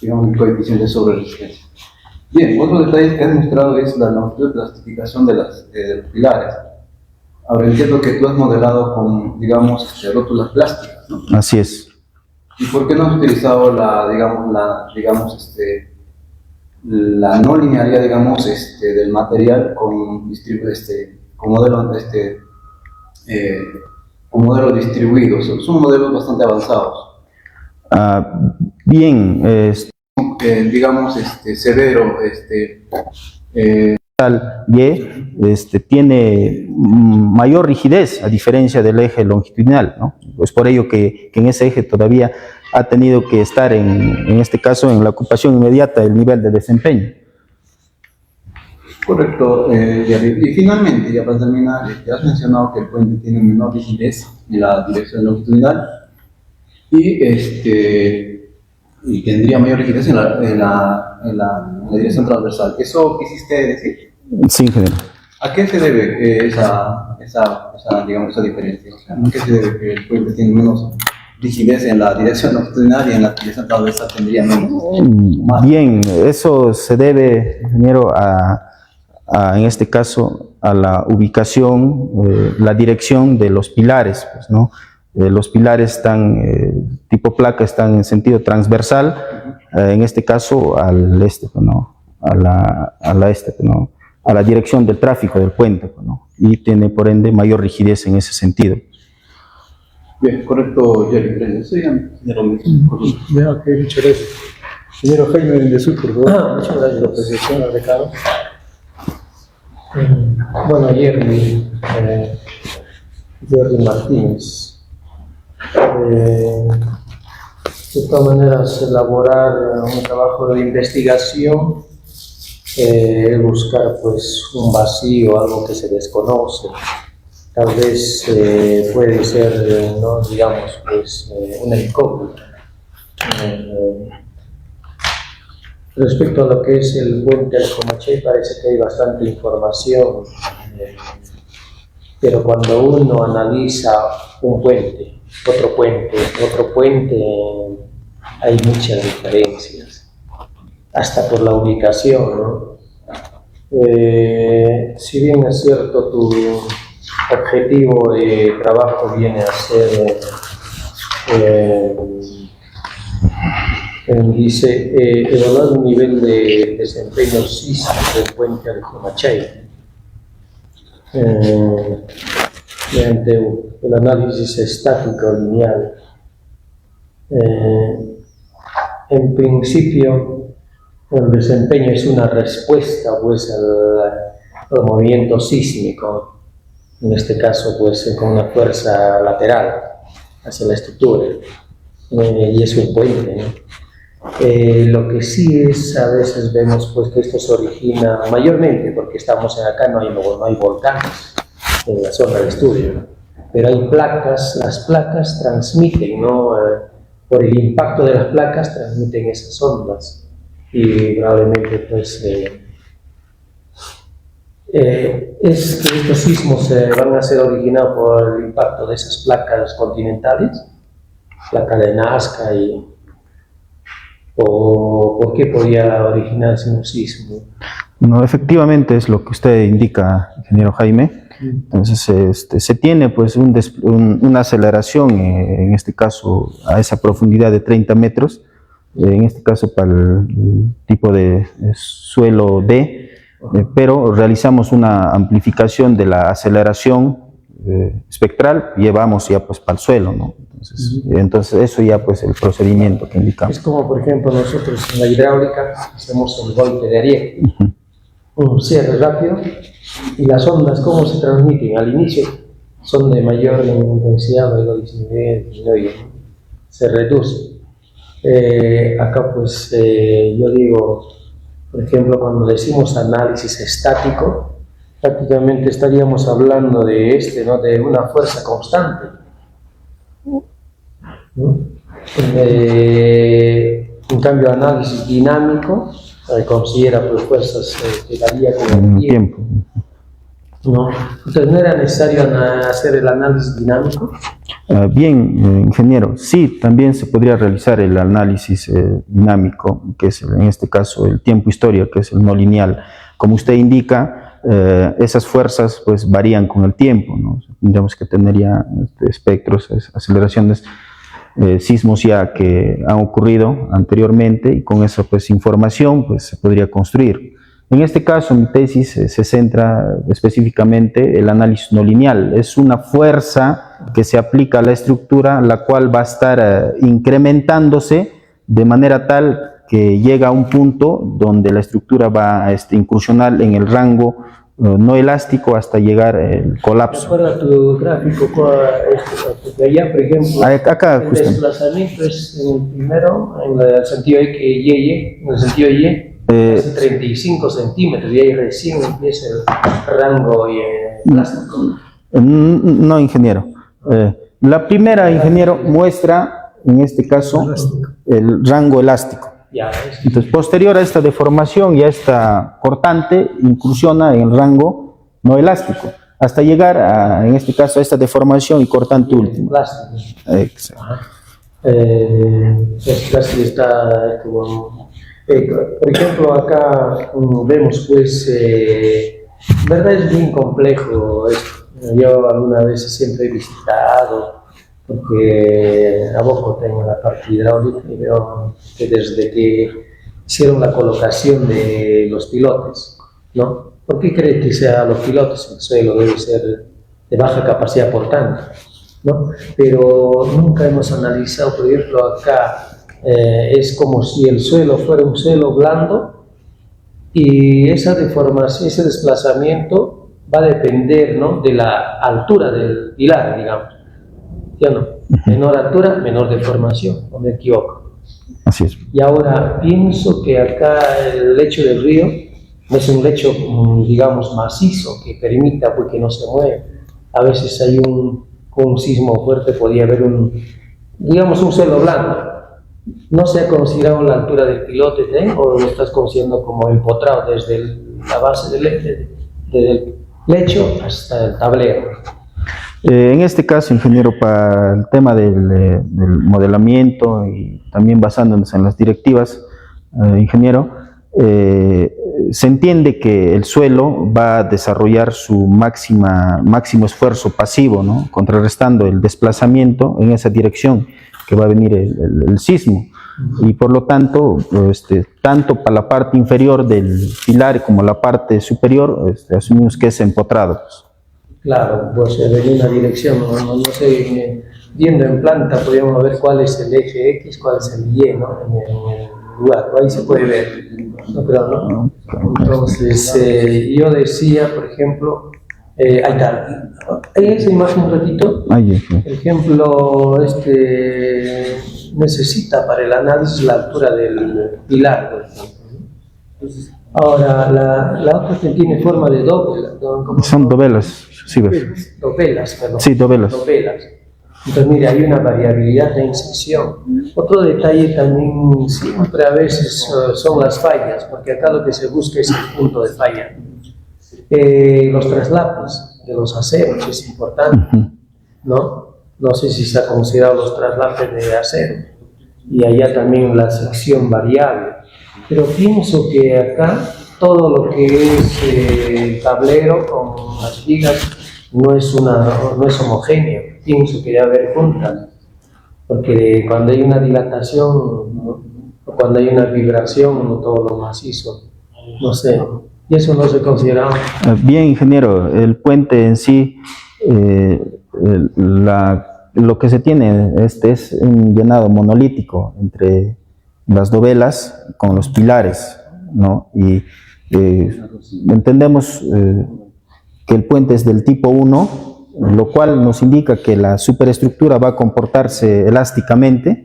Digamos, el coeficiente sobre resistencia. Bien, otro detalle que has mostrado es la longitud de plastificación de los pilares. Ahora entiendo que tú has modelado con, digamos, rótulas plásticas, ¿no? Así es. ¿Y por qué no has utilizado la no linealidad, digamos, del material con modelos distribuidos? Son modelos bastante avanzados. Bien, Digamos, severo, Y tiene mayor rigidez a diferencia del eje longitudinal, ¿no? Es por ello que en ese eje todavía ha tenido que estar en este caso en la ocupación inmediata del nivel de desempeño. Correcto, Jerry. Y finalmente, ya para terminar, ya has mencionado que el puente tiene menor rigidez en la dirección longitudinal y tendría mayor rigidez en la dirección transversal. ¿Eso quisiste decir? Sí, ingeniero. ¿A qué se debe esa diferencia? O sea, ¿a qué se debe que el puente tiene menos rigidez en la dirección longitudinal y en la dirección transversal tendría menos? Bien, eso se debe, ingeniero, en este caso a la ubicación, la dirección de los pilares, pues, ¿no? Los pilares están, tipo placa, están en sentido transversal, en este caso al este, ¿no? a la dirección del tráfico del puente, ¿no? Y tiene por ende mayor rigidez en ese sentido. Bien, correcto, Jerry. Gracias. Ya, ok, muchas gracias. Señor Jaime Bendezú, por favor. Muchas gracias, la apreciación, Ricardo. Bueno, Jerry Martínez. De todas maneras, elaborar un trabajo de investigación, buscar pues un vacío, algo que se desconoce. Tal vez puede ser, ¿no? Digamos, pues, una incógnita. Respecto a lo que es el puente del Comachay, parece que hay bastante información, pero cuando uno analiza un puente, otro puente, hay muchas diferencias, hasta por la ubicación, ¿no? Si bien es cierto, tu objetivo de trabajo viene a ser, dice, evaluar un nivel de desempeño sísmico del puente del Comachay, mediante el análisis estático lineal. En principio, el desempeño es una respuesta pues al movimiento sísmico, en este caso pues con una fuerza lateral hacia la estructura, y es un puente, ¿no? Lo que sí es, a veces vemos pues que esto se origina mayormente porque estamos acá, no hay volcanes en la zona del estudio, ¿no? Pero hay placas, las placas transmiten, ¿no? Por el impacto de las placas transmiten esas ondas y probablemente pues es que estos sismos van a ser originados por el impacto de esas placas continentales, placa de Nazca o ¿por qué podría originarse un sismo? No, efectivamente es lo que usted indica, ingeniero Jaime. Entonces, se tiene pues una aceleración, en este caso a esa profundidad de 30 metros, en este caso para el tipo de suelo D, pero realizamos una amplificación de la aceleración espectral, llevamos ya pues para el suelo, ¿no? Entonces eso ya pues el procedimiento que indicamos. Es como por ejemplo nosotros en la hidráulica hacemos el golpe de ariete, un cierre rápido y las ondas cómo se transmiten al inicio son de mayor intensidad, luego disminuye, se reduce. Acá pues yo digo, por ejemplo, cuando decimos análisis estático, prácticamente estaríamos hablando de ¿no? De una fuerza constante, ¿no? En cambio, análisis dinámico considera pues fuerzas que varían con el tiempo. ¿no? Entonces, ¿no era necesario hacer el análisis dinámico? Bien, ingeniero, sí, también se podría realizar el análisis dinámico, que es en este caso el tiempo-historia, que es el no lineal. Como usted indica, esas fuerzas pues varían con el tiempo, ¿no? Tendríamos que tener ya espectros, aceleraciones, sismos ya que han ocurrido anteriormente, y con esa pues información pues se podría construir. En este caso, mi tesis se centra específicamente en el análisis no lineal. Es una fuerza que se aplica a la estructura, la cual va a estar incrementándose de manera tal que llega a un punto donde la estructura va a incursionar en el rango no elástico hasta llegar al colapso. Recuerda tu gráfico, de allá, por ejemplo, Acá, el desplazamiento es en el primero, en el sentido Y, en el sentido Y, casi 35 centímetros, y ahí recién empieza el rango plástico. No, ingeniero. La primera, ingeniero, muestra, en este caso, el rango elástico. Ya, Entonces, posterior a esta deformación y a esta cortante, incursiona en el rango no elástico, hasta llegar, en este caso, a esta deformación y cortante última. plástico. Exacto. Casi está como... por ejemplo, acá vemos, pues, verdad es bien complejo esto. Yo alguna vez siempre he visitado, porque abajo tengo la parte hidráulica y veo que desde que hicieron la colocación de los pilotes, ¿no? ¿Por qué cree que sea los pilotes? El suelo debe ser de baja capacidad portante, ¿no? Pero nunca hemos analizado, por ejemplo, acá, es como si el suelo fuera un suelo blando, y esa deformación, ese desplazamiento va a depender, ¿no?, de la altura del pilar, digamos. ¿Sí o no? Menor altura, menor deformación, ¿o me equivoco? Así es. Y ahora pienso que acá el lecho del río no es un lecho, digamos, macizo que permita pues, que no se mueva. A veces hay con un sismo fuerte podría haber digamos, un suelo blando. ¿No se ha considerado la altura del pilote, o lo estás considerando como empotrado desde la base del lecho hasta el tablero? En este caso, ingeniero, para el tema del modelamiento y también basándonos en las directivas, ingeniero, se entiende que el suelo va a desarrollar su máximo esfuerzo pasivo, ¿no?, contrarrestando el desplazamiento en esa dirección que va a venir el sismo, y por lo tanto, tanto para la parte inferior del pilar como la parte superior, asumimos que es empotrado. Claro, pues en una dirección, no sé, viendo en planta podríamos ver cuál es el eje X, cuál es el Y, ¿no?, en el lugar, ahí se puede ver, no creo, ¿no? Entonces, yo decía, por ejemplo, ahí está, ahí esa imagen un ratito, por ejemplo, necesita para el análisis la altura del pilar, por ejemplo. Ahora, la otra que tiene forma de doble. Son dovelas, sí, ves. Dovelas, perdón. Sí, dovelas. Dovelas. Entonces, mire, hay una variabilidad de insección. Otro detalle también, siempre a veces son las fallas, porque acá lo que se busca es el punto de falla. Los traslapes de los aceros es importante, ¿no? No sé si se ha considerado los traslapes de acero, y allá también la sección variable. Pero pienso que acá todo lo que es el tablero con las vigas no es homogéneo. Pienso que debe haber juntas, porque cuando hay una dilatación, ¿no?, o cuando hay una vibración, no todo lo macizo, no sé, y eso no se considera. Bien, ingeniero, el puente en sí, lo que se tiene es un llenado monolítico entre las dovelas con los pilares, ¿no? Y entendemos que el puente es del tipo 1, lo cual nos indica que la superestructura va a comportarse elásticamente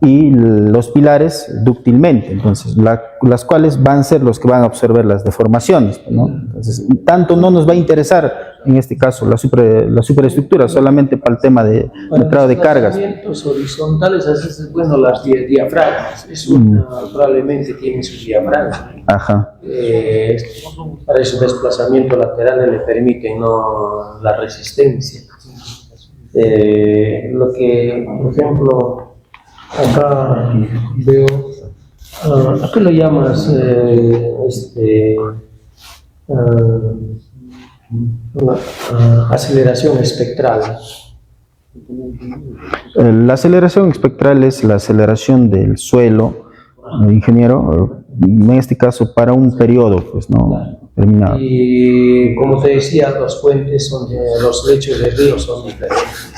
y los pilares dúctilmente, entonces las cuales van a ser los que van a absorber las deformaciones, ¿no? Entonces, tanto no nos va a interesar en este caso, la superestructura, solamente para el tema de metrado de cargas. Los horizontales, es bueno, las diafragmas. Probablemente tiene su diafragma. Ajá. Para ese desplazamiento lateral le permite no la resistencia. Lo que, por ejemplo, acá veo, ¿a qué lo llamas? Aceleración espectral. La aceleración espectral es la aceleración del suelo, ingeniero, en este caso para un periodo, pues no terminado. Y como te decía, los puentes los lechos del río son diferentes.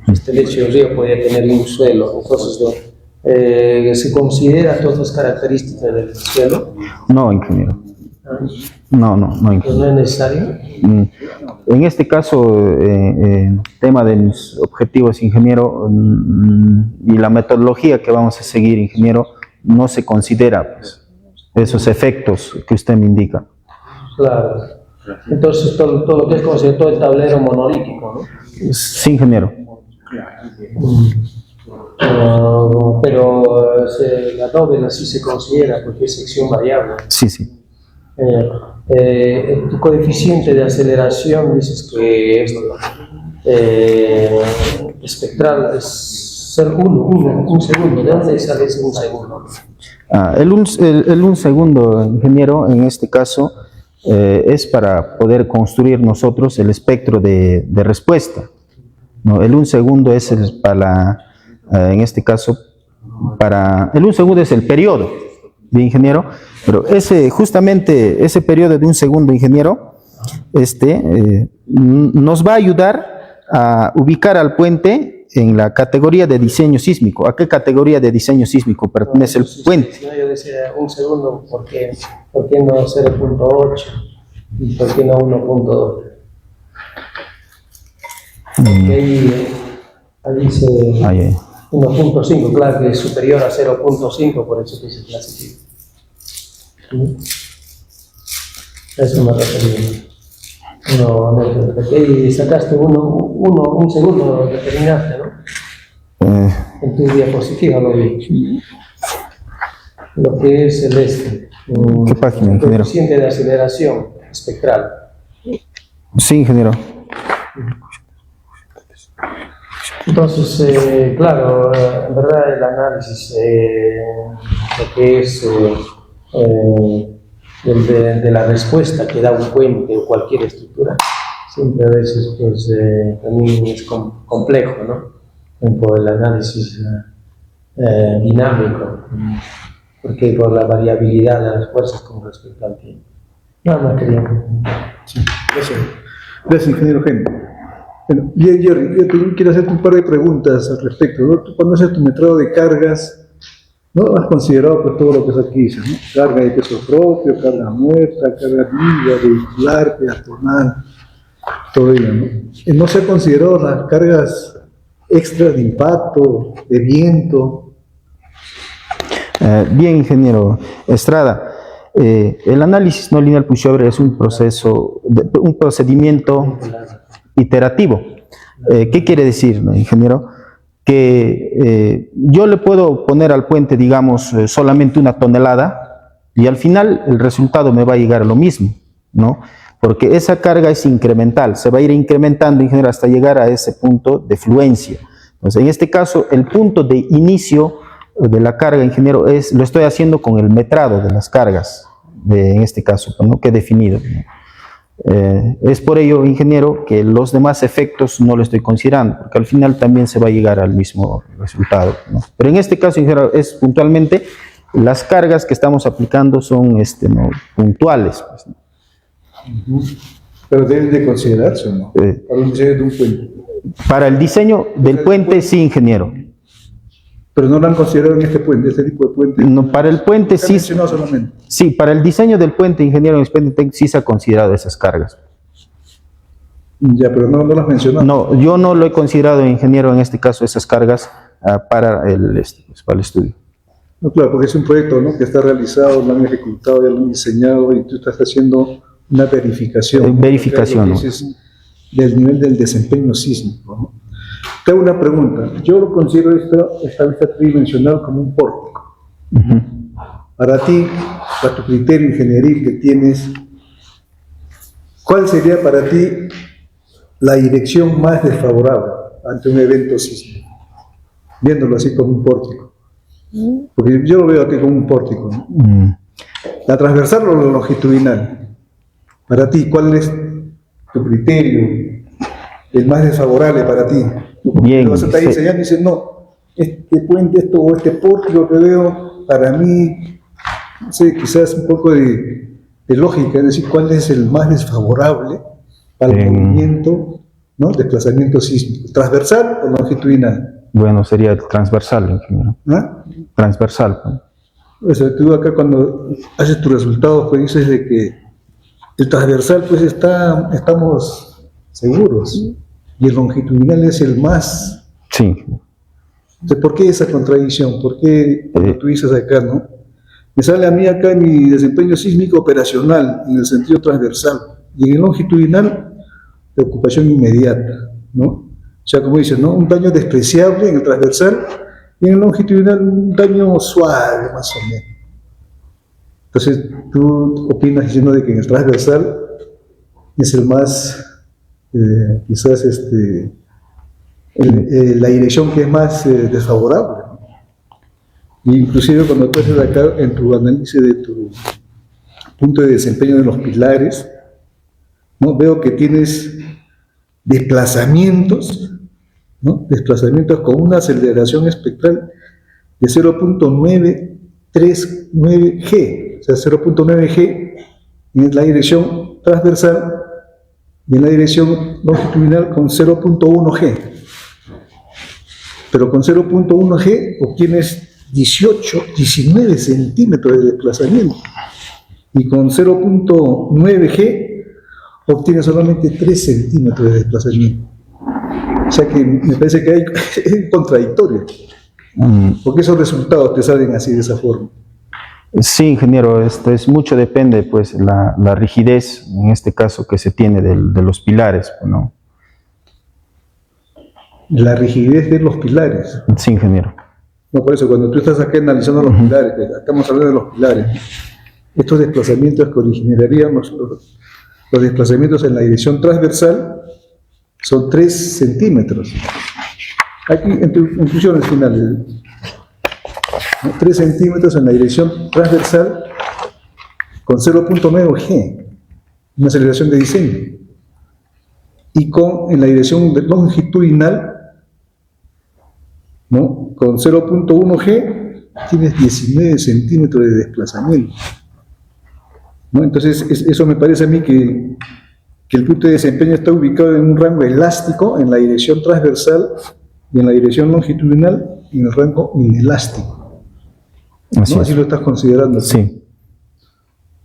Este lecho del río podría tener un suelo, entonces ¿se considera todas las características del suelo? No, ingeniero. No, ingeniero. ¿No es necesario? En este caso, tema de mis objetivos, ingeniero, y la metodología que vamos a seguir, ingeniero, no se considera pues, esos efectos que usted me indica. Claro. Entonces, todo lo que es considerado todo el tablero monolítico, ¿no? Sí, ingeniero. Pero la doble sí se considera porque es sección variable. Sí, sí. Tu coeficiente de aceleración dices que es espectral, es ser un segundo. ¿De dónde sale ese un segundo? El un segundo, ingeniero, en este caso, es para poder construir nosotros el espectro de respuesta. ¿No? El un segundo es en este caso, el un segundo es el periodo de ingeniero, pero justamente ese periodo de un segundo, ingeniero, nos va a ayudar a ubicar al puente en la categoría de diseño sísmico. ¿A qué categoría de diseño sísmico pertenece el puente? Yo decía un segundo, ¿por qué no 0.8 y por qué no 1.2? Ahí dice 1.5, claro que es superior a 0.5, por eso que se clasifica. Eso me refería. Porque sacaste un segundo, determinaste, ¿no? En tu diapositiva lo vi. Lo que es el ¿Qué página, ingeniero? Coeficiente de aceleración espectral. Sí, ingeniero. Entonces, claro, en verdad el análisis, lo que es de la respuesta que da un puente o cualquier estructura, siempre a veces pues, también es complejo, ¿no? Por el análisis dinámico, porque por la variabilidad de las fuerzas con respecto al tiempo. Nada más quería. Sí, gracias, ingeniero Jaime. Bueno, bien, Jerry, yo también quiero hacerte un par de preguntas al respecto, ¿no? Tú cuando haces tu metrado de cargas, ¿no? Has considerado pues, todo lo que es aquí dice, ¿no? Carga de peso propio, carga muerta, carga viva, vehicular, peatonal, todo ello, ¿no? ¿No se han considerado las cargas extras de impacto, de viento? Bien, ingeniero Estrada. El análisis no lineal pushover es un procedimiento iterativo. ¿Qué quiere decir, ingeniero? Que yo le puedo poner al puente, digamos, solamente 1 tonelada y al final el resultado me va a llegar a lo mismo, ¿no? Porque esa carga es incremental, se va a ir incrementando, ingeniero, hasta llegar a ese punto de fluencia. Entonces, en este caso, el punto de inicio de la carga, ingeniero, lo estoy haciendo con el metrado de las cargas, en este caso, ¿no? Que he definido, ¿no? Es por ello, ingeniero, que los demás efectos no lo estoy considerando, porque al final también se va a llegar al mismo resultado, ¿no? Pero en este caso, ingeniero, es puntualmente, las cargas que estamos aplicando son ¿no? puntuales. Pues, ¿no? Pero deben de considerarse, ¿no? Para un diseño de un puente. Para el diseño del puente, sí, ingeniero. Pero no lo han considerado en este puente, este tipo de puente. No, para el puente sí. Solamente. Sí, para el diseño del puente, ingeniero, en Expeditec sí se ha considerado esas cargas. Ya, pero no las mencionado. No, yo no lo he considerado, ingeniero, en este caso, esas cargas para el estudio. No, claro, porque es un proyecto, ¿no? Que está realizado, lo han ejecutado, ya lo han diseñado y tú estás haciendo una verificación. Verificación, ¿no? ¿no? Dices, del nivel del desempeño sísmico, ¿no? Te hago una pregunta. Yo lo considero esta vista tridimensional como un pórtico. Para ti, para tu criterio ingenieril que tienes, ¿cuál sería para ti la dirección más desfavorable ante un evento sísmico? Viéndolo así como un pórtico. Porque yo lo veo aquí como un pórtico, ¿no? ¿La transversal o la longitudinal? Para ti, ¿cuál es tu criterio, el más desfavorable para ti? Bien, vas a estar enseñando y dices, no, este puente, esto o este pórtico que veo, para mí, no sé, quizás un poco de lógica, es decir, ¿cuál es el más desfavorable para el movimiento, ¿no? Desplazamiento sísmico? ¿Transversal o longitudinal? Bueno, sería el transversal, ingeniero. ¿Ah? Transversal. O sea, tú acá cuando haces tus resultados, pues dices de que el transversal, pues estamos seguros, y el longitudinal es el más. Sí. Entonces, ¿por qué esa contradicción? ¿Por qué tú dices acá, no? Me sale a mí acá mi desempeño sísmico operacional, en el sentido transversal, y en el longitudinal, de ocupación inmediata, ¿no? O sea, como dicen, ¿no? Un daño despreciable en el transversal, y en el longitudinal un daño suave, más o menos. Entonces, tú opinas diciendo de que en el transversal es el más, quizás, la dirección que es más desfavorable, ¿no? Y inclusive cuando tú haces acá en tu análisis de tu punto de desempeño de los pilares, ¿no? Veo que tienes desplazamientos, ¿no? Desplazamientos con una aceleración espectral de 0.939 G, o sea, 0.9 G en la dirección transversal y en la dirección longitudinal con 0.1 G. Pero con 0.1 G obtienes 19 centímetros de desplazamiento, y con 0.9 G obtienes solamente 3 centímetros de desplazamiento. O sea que me parece que es contradictorio. ¿Por qué esos resultados te salen así de esa forma? Sí, ingeniero, mucho depende, pues, la rigidez, en este caso, que se tiene de los pilares, ¿no? La rigidez de los pilares. Sí, ingeniero. No, por eso, cuando tú estás acá analizando los pilares, estamos hablando de los pilares, estos desplazamientos que originarían los desplazamientos en la dirección transversal son 3 centímetros. Aquí, en tus conclusiones finales, ¿no? 3 centímetros en la dirección transversal con 0.9 G, una aceleración de diseño. Y en la dirección longitudinal, ¿no? Con 0.1 G tienes 19 centímetros de desplazamiento, ¿no? Entonces, eso me parece a mí que el punto de desempeño está ubicado en un rango elástico en la dirección transversal y en la dirección longitudinal en el rango inelástico, ¿no? Así lo estás considerando. Sí.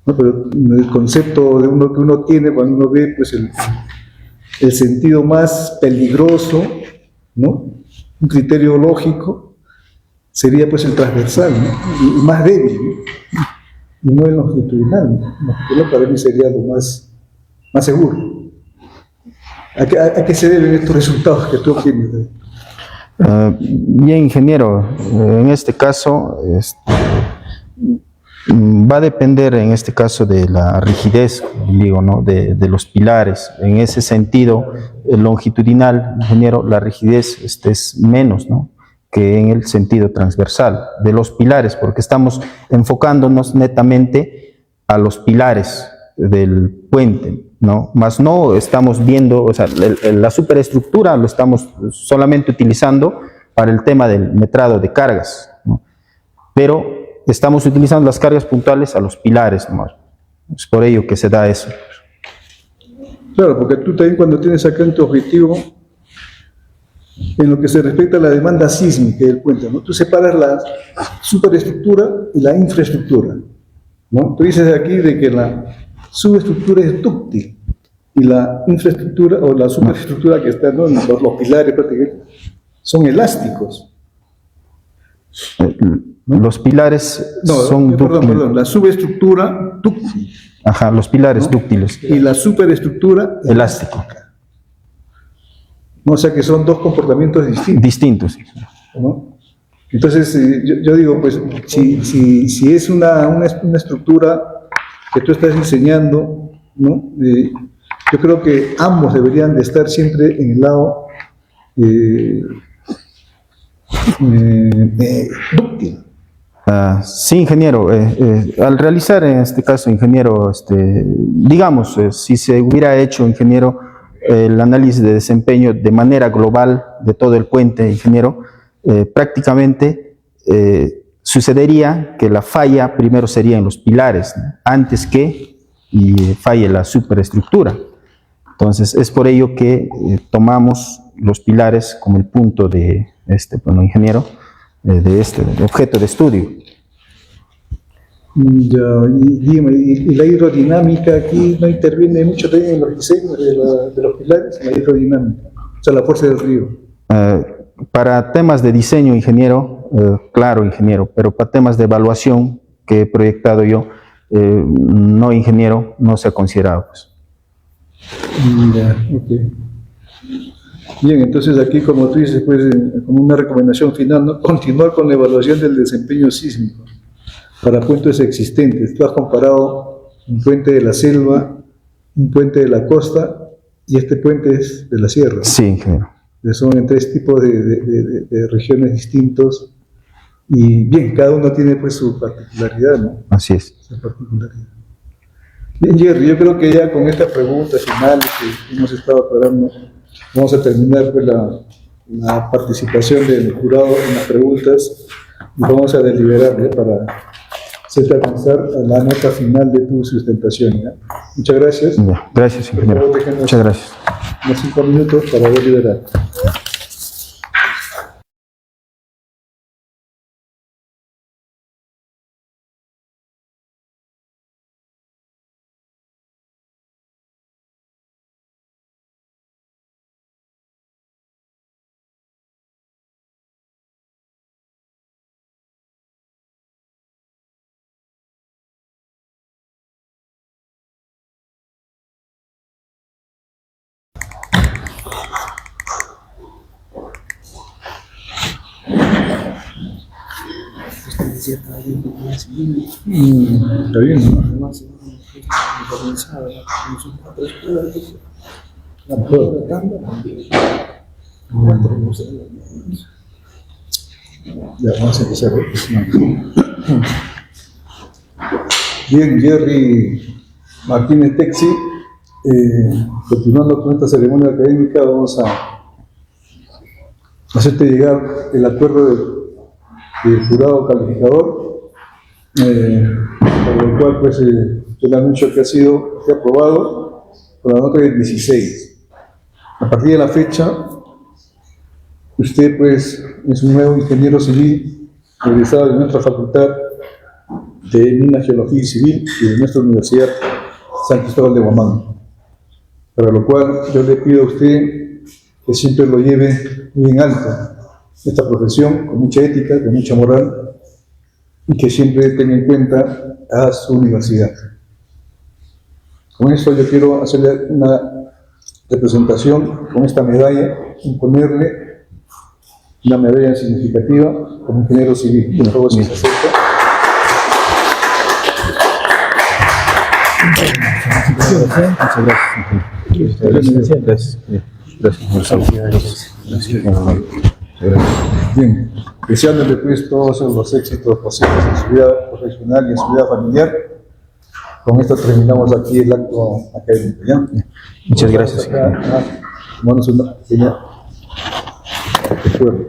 ¿No? Pero el concepto que uno tiene cuando uno ve, pues, el sentido más peligroso, ¿no? Un criterio lógico sería, pues, el transversal, ¿no? El más débil, ¿no? Y no el longitudinal, ¿no? El longitudinal para mí sería lo más seguro. ¿A qué se deben estos resultados que tú obtienes? Bien, ingeniero, en este caso va a depender, en este caso, de la rigidez, digo, ¿no? de los pilares. En ese sentido, el longitudinal, ingeniero, la rigidez es menos, ¿no? Que en el sentido transversal de los pilares, porque estamos enfocándonos netamente a los pilares del puente, ¿no? Más no estamos viendo, o sea, la superestructura lo estamos solamente utilizando para el tema del metrado de cargas, ¿no? Pero estamos utilizando las cargas puntuales a los pilares, ¿no? Es por ello que se da eso. Claro, porque tú también, cuando tienes acá en tu objetivo, en lo que se respecta a la demanda sísmica del puente, ¿no? Tú separas la superestructura y la infraestructura, ¿no? Tú dices aquí de que la subestructura es dúctil y la infraestructura o la superestructura que está, ¿no? los pilares prácticamente son elásticos. ¿No? Los pilares son dúctiles. Perdón, la subestructura dúctil. Ajá, los pilares, ¿no? Dúctiles. Y la superestructura elástico. ¿no? O sea que son dos comportamientos distintos, Distintos. ¿no? Entonces, yo digo, pues, si es una estructura que tú estás diseñando, ¿no? Yo creo que ambos deberían de estar siempre en el lado dúctil. Sí, ingeniero. Al realizar en este caso, ingeniero, digamos, si se hubiera hecho, ingeniero, el análisis de desempeño de manera global de todo el puente, ingeniero, prácticamente sucedería que la falla primero sería en los pilares, ¿no? Antes que falle la superestructura. Entonces, es por ello que tomamos los pilares como el punto de ingeniero, de objeto de estudio. Ya, y la hidrodinámica aquí no interviene mucho también en los diseños de los pilares, la hidrodinámica, o sea, la fuerza del río. Para temas de diseño, ingeniero, claro, ingeniero, pero para temas de evaluación que he proyectado yo, no, ingeniero, no se ha considerado. Pues. Ya, ok. Bien, entonces aquí, como tú dices, pues, como una recomendación final, ¿no? Continuar con la evaluación del desempeño sísmico para puentes existentes. Tú has comparado un puente de la selva, un puente de la costa, y este puente es de la sierra. Sí, ingeniero. Son en tres tipos de regiones distintos, y bien, cada uno tiene pues su particularidad, ¿no? Así es. Su particularidad. Bien, Jerry, yo creo que ya con estas preguntas finales que hemos estado aclarando, vamos a terminar pues, la participación del jurado en las preguntas y vamos a deliberar para hacerte alcanzar a la nota final de tu sustentación. ¿Ya? Muchas gracias. Ya, gracias, ingeniero. Por favor, déjenos Muchas gracias. unos 5 minutos para deliberar. Está bien, ¿no? Ya, vamos a empezar. Bien, Jerry Martínez Texi, continuando con esta ceremonia académica, vamos a hacerte llegar el acuerdo del jurado calificador, por lo cual pues yo le anuncio que ha sido aprobado con la nota del 16. A partir de la fecha, usted pues es un nuevo ingeniero civil egresado de nuestra facultad de Minas, Geología y Civil y de nuestra Universidad San Cristóbal de Huamanga. Para lo cual yo le pido a usted que siempre lo lleve muy en alto esta profesión, con mucha ética, con mucha moral, y que siempre tenga en cuenta a su universidad. Con esto yo quiero hacerle una representación con esta medalla, imponerle una medalla significativa como ingeniero civil. Por favor, si se acepta. Bien, deseándole pues todos los éxitos posibles en su vida profesional y en su vida familiar. Con esto terminamos aquí el acto académico, ¿ya? Muchas gracias. Vamos a una pequeña recuerdo.